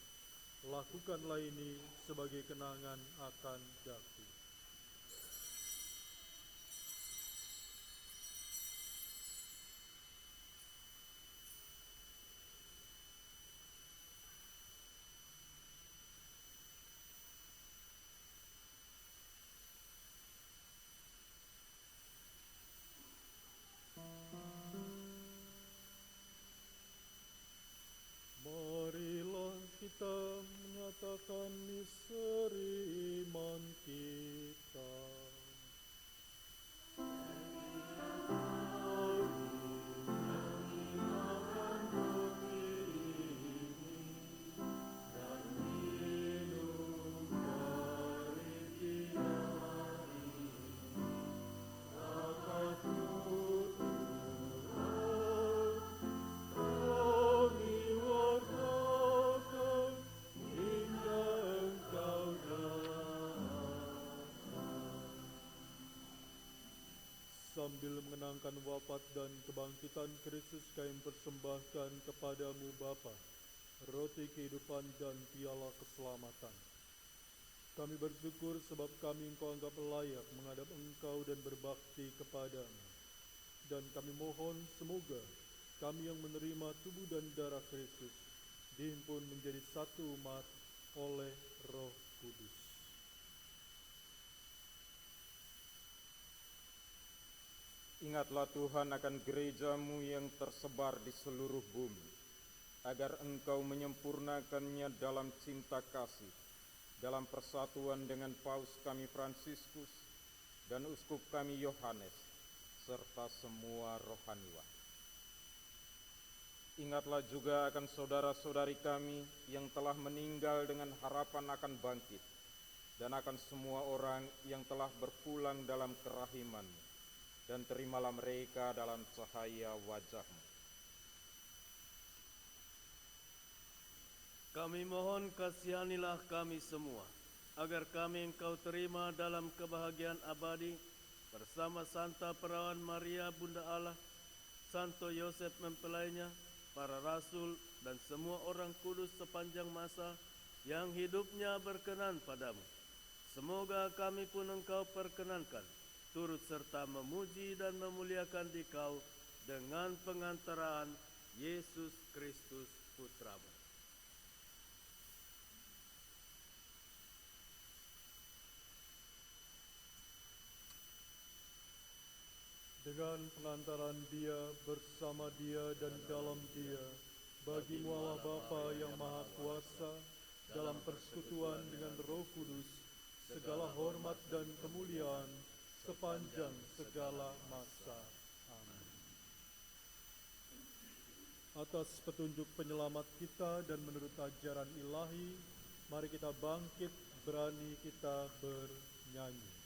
Lakukanlah ini sebagai kenangan akan daku." Marilah kita menyatakan misteri iman kita. Sambil mengenangkan wafat dan kebangkitan Kristus, kami persembahkan kepadamu Bapa, roti kehidupan dan piala keselamatan. Kami bersyukur sebab kami Engkau anggap layak menghadap Engkau dan berbakti kepadamu. Dan kami mohon semoga kami yang menerima tubuh dan darah Kristus dihimpun menjadi satu umat oleh Roh Kudus. Ingatlah Tuhan akan gerejamu yang tersebar di seluruh bumi, agar Engkau menyempurnakannya dalam cinta kasih, dalam persatuan dengan Paus kami Fransiskus dan Uskup kami Yohanes, serta semua rohaniwan. Ingatlah juga akan saudara-saudari kami yang telah meninggal dengan harapan akan bangkit, dan akan semua orang yang telah berpulang dalam kerahiman-Mu, dan terimalah mereka dalam cahaya wajah-Mu. Kami mohon kasihanilah kami semua, agar kami Engkau terima dalam kebahagiaan abadi bersama Santa Perawan Maria Bunda Allah, Santo Yosef mempelainya, para rasul dan semua orang kudus sepanjang masa yang hidupnya berkenan padamu. Semoga kami pun Engkau perkenankan, turut serta memuji dan memuliakan Dikau dengan pengantaraan Yesus Kristus Putra-Mu. Dengan pengantaran Dia, bersama Dia dan dalam Dia, bagimu Allah Bapa yang Maha Kuasa, dalam persekutuan dengan Roh Kudus, segala hormat dan kemuliaan sepanjang segala masa. Amin. Atas petunjuk penyelamat kita dan menurut ajaran ilahi, mari kita bangkit, berani kita bernyanyi.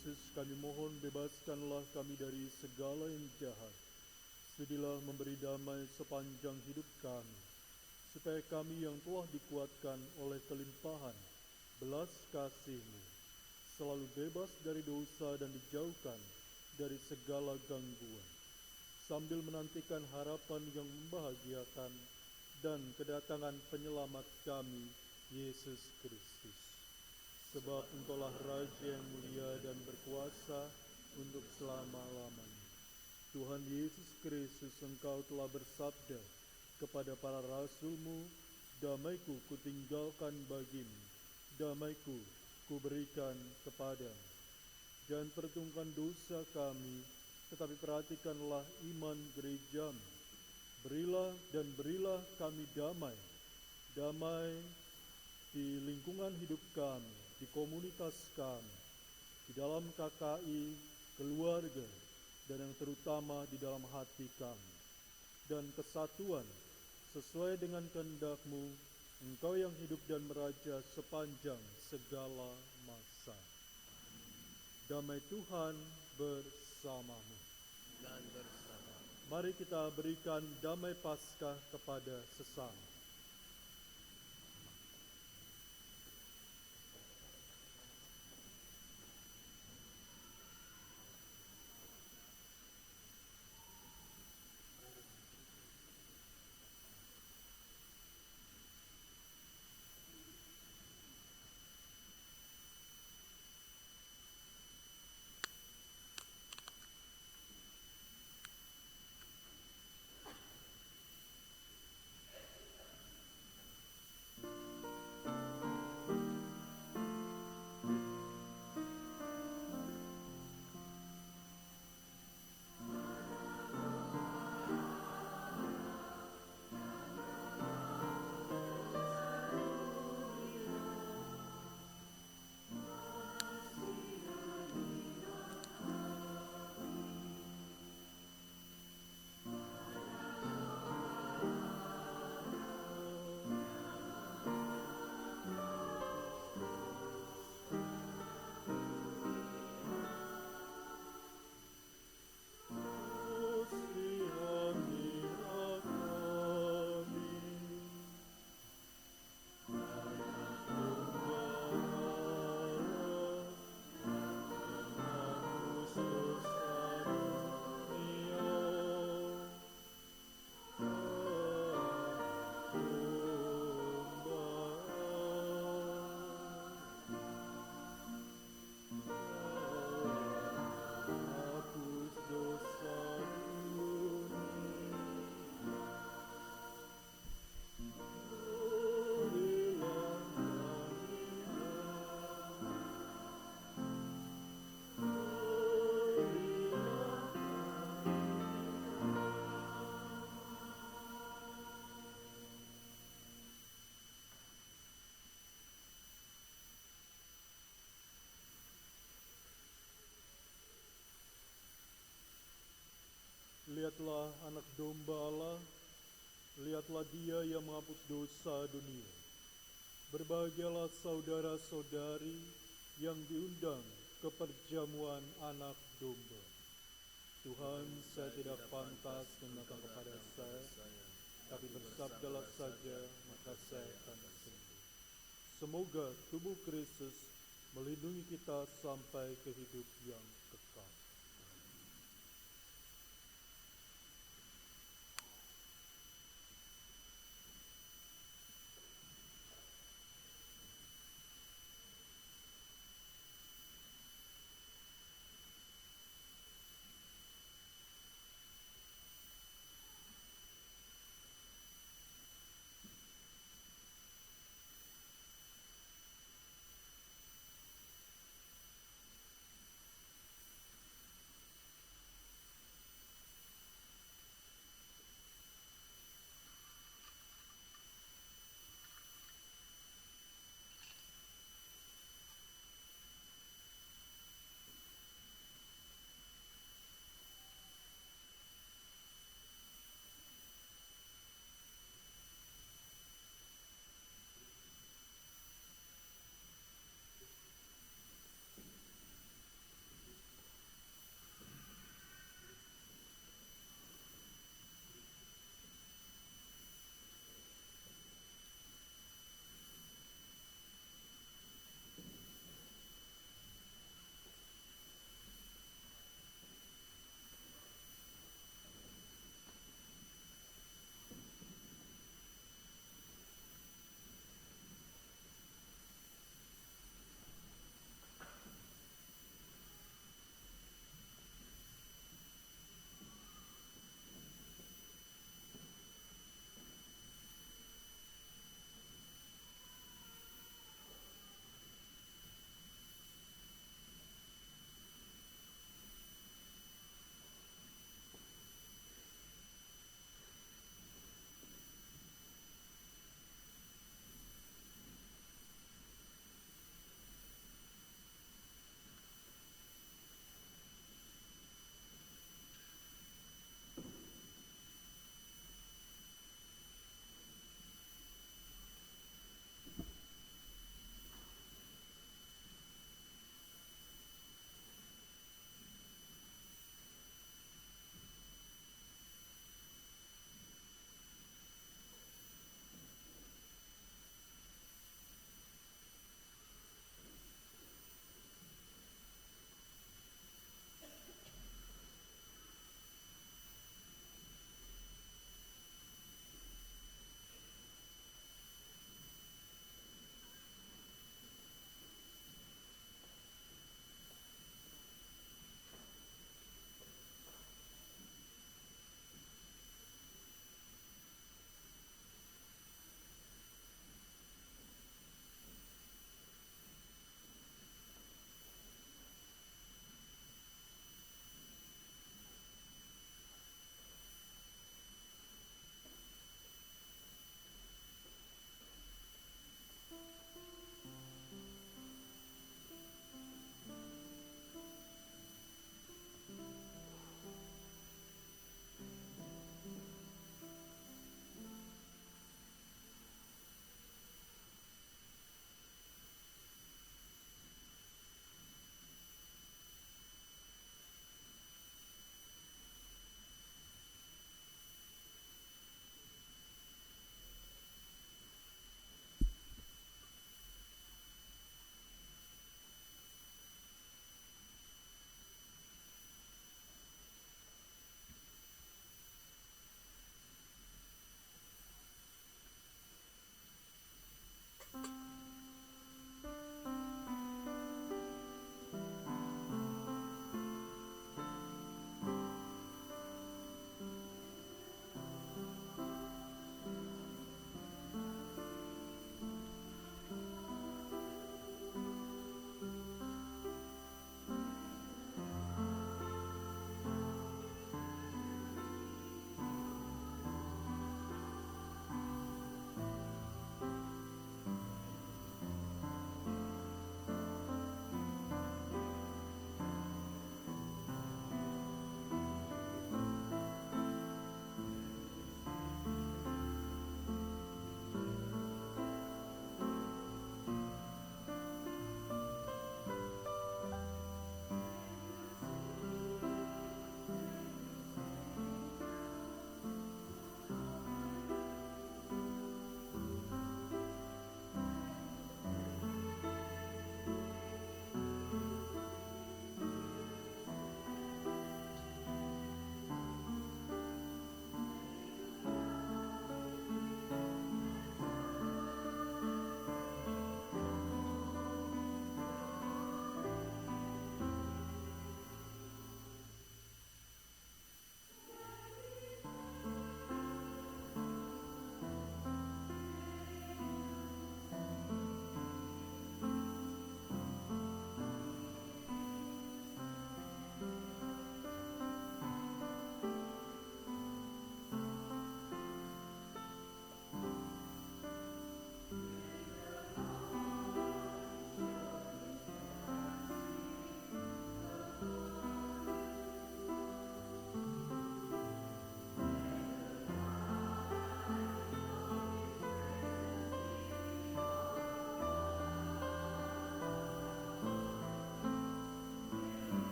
Yesus, kami mohon bebaskanlah kami dari segala yang jahat. Sudilah memberi damai sepanjang hidup kami, supaya kami yang telah dikuatkan oleh kelimpahan belas kasih-Mu selalu bebas dari dosa dan dijauhkan dari segala gangguan, sambil menantikan harapan yang membahagiakan dan kedatangan penyelamat kami, Yesus Kristus. Sebab Engkaulah Raja yang mulia dan berkuasa untuk selama-lamanya. Tuhan Yesus Kristus, Engkau telah bersabda kepada para rasul-Mu, damai-Ku kutinggalkan bagimu, damai-Ku kuberikan kepadamu. Jangan perhitungkan dosa kami, tetapi perhatikanlah iman gereja-Mu. Berilah dan berilah kami damai, damai di lingkungan hidup kami, di komunitas kami, di dalam KKI, keluarga, dan yang terutama di dalam hati kami. Dan kesatuan sesuai dengan kehendak-Mu, Engkau yang hidup dan meraja sepanjang segala masa. Damai Tuhan bersamamu. Dan bersama. Mari kita berikan damai Paskah kepada sesama. Lihatlah anak domba Allah, lihatlah Dia yang menghapus dosa dunia. Berbahagialah saudara-saudari yang diundang ke perjamuan anak domba. Tuhan, saya tidak pantas datang kepada saya, tapi bersabdalah saja, maka saya akan sembuh. Semoga tubuh Kristus melindungi kita sampai ke hidup yang kekal.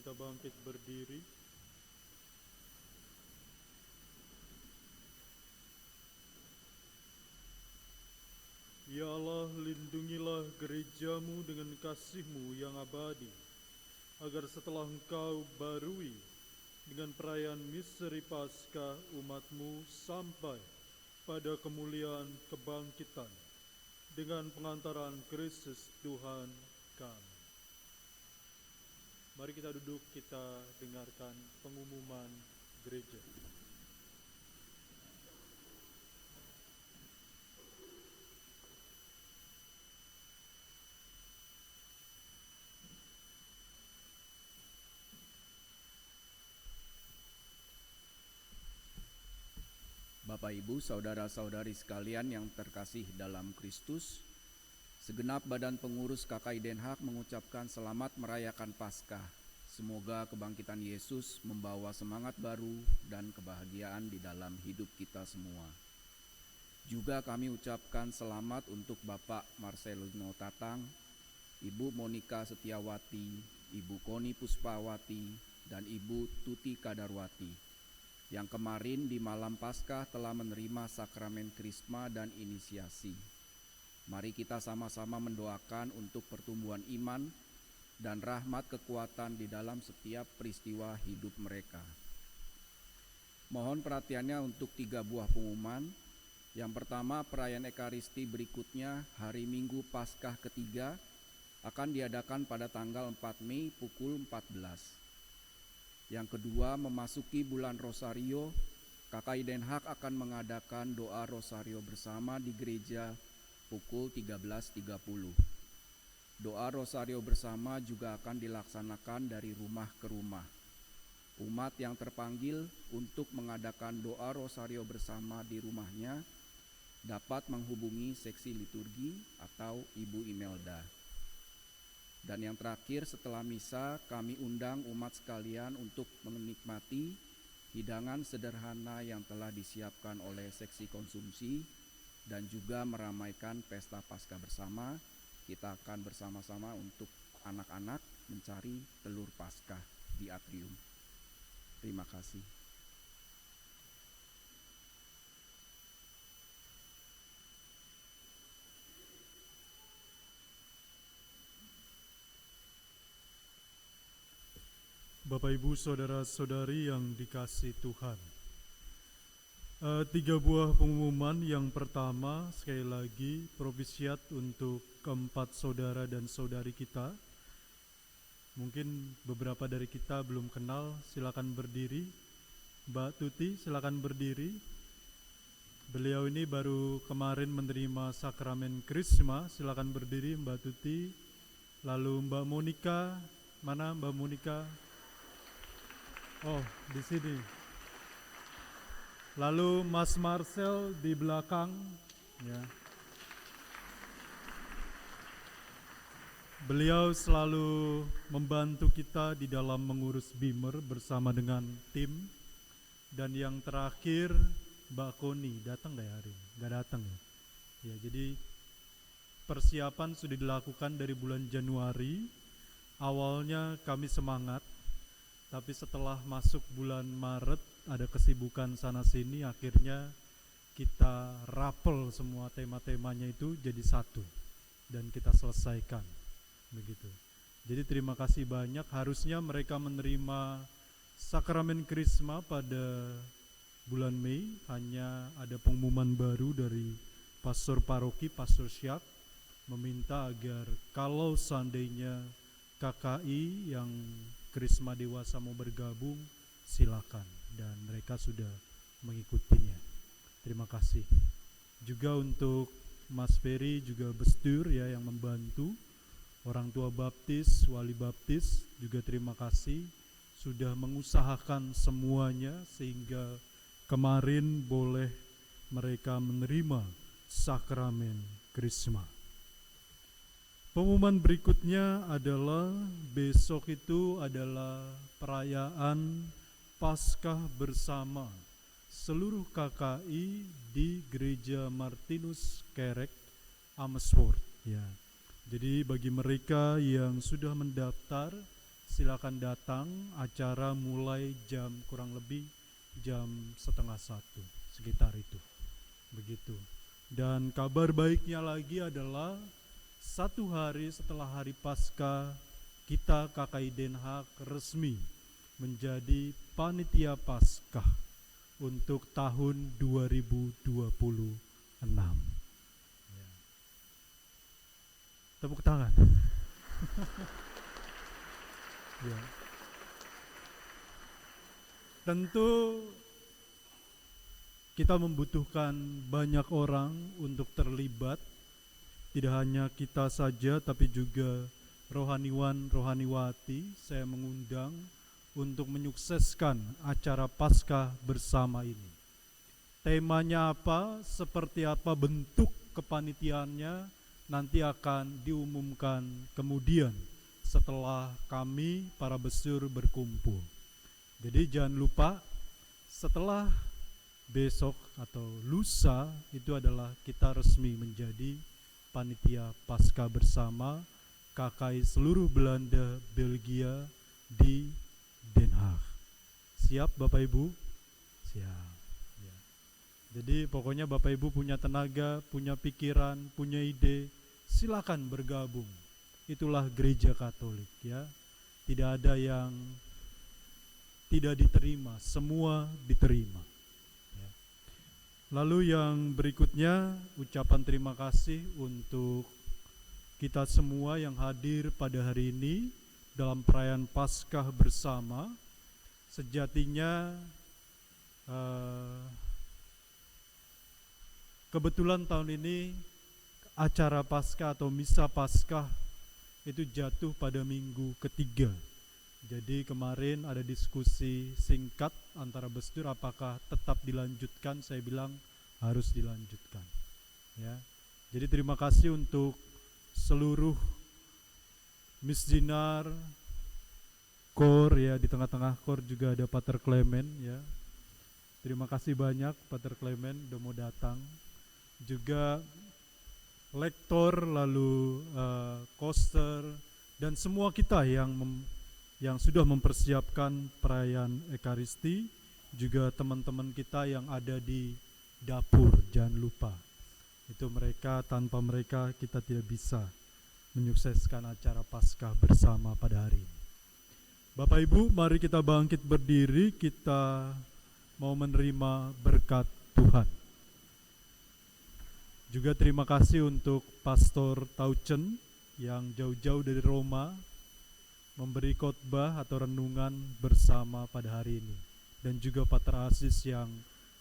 kita bangkit berdiri. Ya Allah, lindungilah gerejamu dengan kasih-Mu yang abadi, agar setelah Engkau barui dengan perayaan misteri Paskah umat-Mu sampai pada kemuliaan kebangkitan dengan pengantaran Kristus Tuhan kami. Mari kita duduk, kita dengarkan pengumuman gereja. Bapak, Ibu, saudara-saudari sekalian yang terkasih dalam Kristus, segenap badan pengurus KKI Den Haag mengucapkan selamat merayakan Paskah. Semoga kebangkitan Yesus membawa semangat baru dan kebahagiaan di dalam hidup kita semua. Juga kami ucapkan selamat untuk Bapak Marcelino Tatang, Ibu Monika Setiawati, Ibu Koni Puspawati, dan Ibu Tuti Kadarwati, yang kemarin di malam Paskah telah menerima sakramen Krisma dan inisiasi. Mari kita sama-sama mendoakan untuk pertumbuhan iman dan rahmat kekuatan di dalam setiap peristiwa hidup mereka. Mohon perhatiannya untuk 3 buah pengumuman. Yang pertama, perayaan Ekaristi berikutnya hari Minggu Paskah ketiga akan diadakan pada tanggal 4 Mei pukul 14. Yang kedua, memasuki bulan Rosario, KKI Den Haag akan mengadakan doa Rosario bersama di gereja pukul 13.30. Doa Rosario bersama juga akan dilaksanakan dari rumah ke rumah. Umat yang terpanggil untuk mengadakan doa Rosario bersama di rumahnya dapat menghubungi seksi liturgi atau Ibu Imelda. Dan yang terakhir, setelah misa kami undang umat sekalian untuk menikmati hidangan sederhana yang telah disiapkan oleh seksi konsumsi dan juga meramaikan pesta Paskah bersama. Kita akan bersama-sama untuk anak-anak mencari telur Paskah di atrium. Terima kasih. Bapak, Ibu, saudara-saudari yang dikasihi Tuhan, 3 buah pengumuman. Yang pertama, sekali lagi propisiat untuk keempat saudara dan saudari kita. Mungkin beberapa dari kita belum kenal, silakan berdiri. Mbak Tuti, silakan berdiri. Beliau ini baru kemarin menerima sakramen Krisma, silakan berdiri Mbak Tuti. Lalu Mbak Monika, mana Mbak Monika? Oh, di sini. Lalu Mas Marcel di belakang, ya. Beliau selalu membantu kita di dalam mengurus Bimer bersama dengan tim. Dan yang terakhir, Mbak Koni datang nggak hari ini? Nggak datang ya? Ya, jadi persiapan sudah dilakukan dari bulan Januari. Awalnya kami semangat. Tapi setelah masuk bulan Maret ada kesibukan sana-sini, akhirnya kita rapel semua tema-temanya itu jadi satu dan kita selesaikan begitu. Jadi terima kasih banyak. Harusnya mereka menerima sakramen Krisma pada bulan Mei, hanya ada pengumuman baru dari pastor paroki, Pastor Syak, meminta agar kalau seandainya KKI yang Krisma Dewasa mau bergabung, silakan, dan mereka sudah mengikutinya. Terima kasih. Juga untuk Mas Ferry juga bestur ya yang membantu, orang tua baptis, wali baptis juga terima kasih sudah mengusahakan semuanya sehingga kemarin boleh mereka menerima sakramen Krisma. Pengumuman berikutnya adalah besok itu adalah perayaan Paskah bersama seluruh KKI di Gereja Martinus Kerek, Amersfoort. Ya. Jadi bagi mereka yang sudah mendaftar silakan datang. Acara mulai kurang lebih jam 12:30 sekitar itu. Begitu. Dan kabar baiknya lagi adalah 1 hari setelah hari Paskah, kita KKI Den Haag resmi menjadi panitia Paskah untuk tahun 2026. Ya. Tepuk tangan. Ya. Tentu kita membutuhkan banyak orang untuk terlibat, tidak hanya kita saja tapi juga rohaniwan, rohaniwati. Saya mengundang untuk menyukseskan acara Paskah bersama ini. Temanya apa, seperti apa bentuk kepanitiaannya nanti akan diumumkan kemudian setelah kami para besur berkumpul. Jadi jangan lupa setelah besok atau lusa itu adalah kita resmi menjadi panitia Paskah bersama KKI seluruh Belanda, Belgia di Den Haag. Siap Bapak Ibu? Siap. Ya. Jadi pokoknya Bapak Ibu punya tenaga, punya pikiran, punya ide, silakan bergabung. Itulah gereja Katolik ya. Tidak ada yang tidak diterima, semua diterima. Ya. Lalu yang berikutnya ucapan terima kasih untuk kita semua yang hadir pada hari ini dalam perayaan Paskah bersama. Sejatinya kebetulan tahun ini acara Paskah atau misa Paskah itu jatuh pada minggu ketiga. Jadi kemarin ada diskusi singkat antara bestur apakah tetap dilanjutkan. Saya bilang harus dilanjutkan. Ya. Jadi terima kasih untuk seluruh misdinar, kor ya, di tengah-tengah kor juga ada Pater Clement ya. Terima kasih banyak Pater Clement udah mau datang. Juga lektor, lalu koster, dan semua kita yang sudah mempersiapkan perayaan Ekaristi, juga teman-teman kita yang ada di dapur, jangan lupa. Itu mereka, tanpa mereka kita tidak bisa menyukseskan acara Paskah bersama pada hari ini. Bapak Ibu, mari kita bangkit berdiri, kita mau menerima berkat Tuhan. Juga terima kasih untuk Pastor Tauchen yang jauh-jauh dari Roma memberi khotbah atau renungan bersama pada hari ini. Dan juga Pater Aziz yang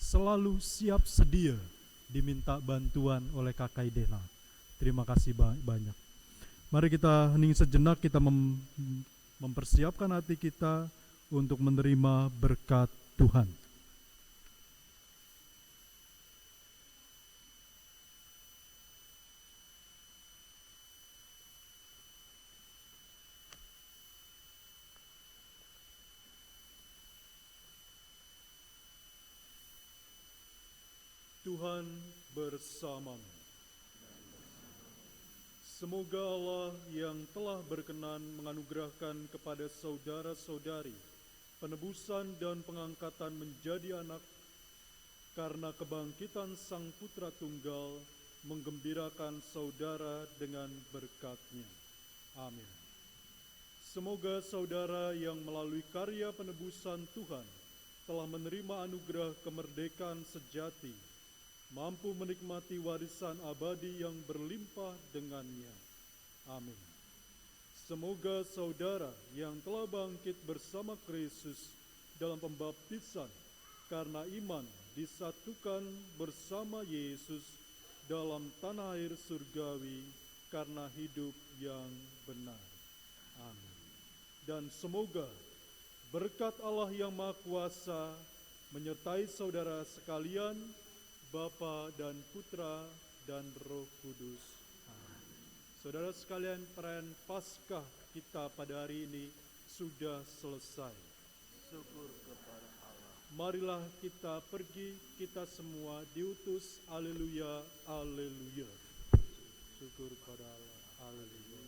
selalu siap sedia diminta bantuan oleh KKI Den Haag. Terima kasih banyak. Mari kita hening sejenak, kita mempersiapkan hati kita untuk menerima berkat Tuhan. Tuhan bersamamu. Semoga Allah yang telah berkenan menganugerahkan kepada saudara-saudari penebusan dan pengangkatan menjadi anak karena kebangkitan Sang Putra Tunggal menggembirakan saudara dengan berkat-Nya. Amin. Semoga saudara yang melalui karya penebusan Tuhan telah menerima anugerah kemerdekaan sejati, mampu menikmati warisan abadi yang berlimpah dengannya. Amin. Semoga saudara yang telah bangkit bersama Kristus dalam pembaptisan karena iman disatukan bersama Yesus dalam tanah air surgawi karena hidup yang benar. Amin. Dan semoga berkat Allah yang Maha Kuasa menyertai saudara sekalian, Bapa dan Putra dan Roh Kudus. Amin. Saudara sekalian, perayaan Paskah kita pada hari ini sudah selesai. Syukur kepada Allah. Marilah kita pergi, kita semua diutus. Haleluya, haleluya. Syukur kepada Allah. Haleluya.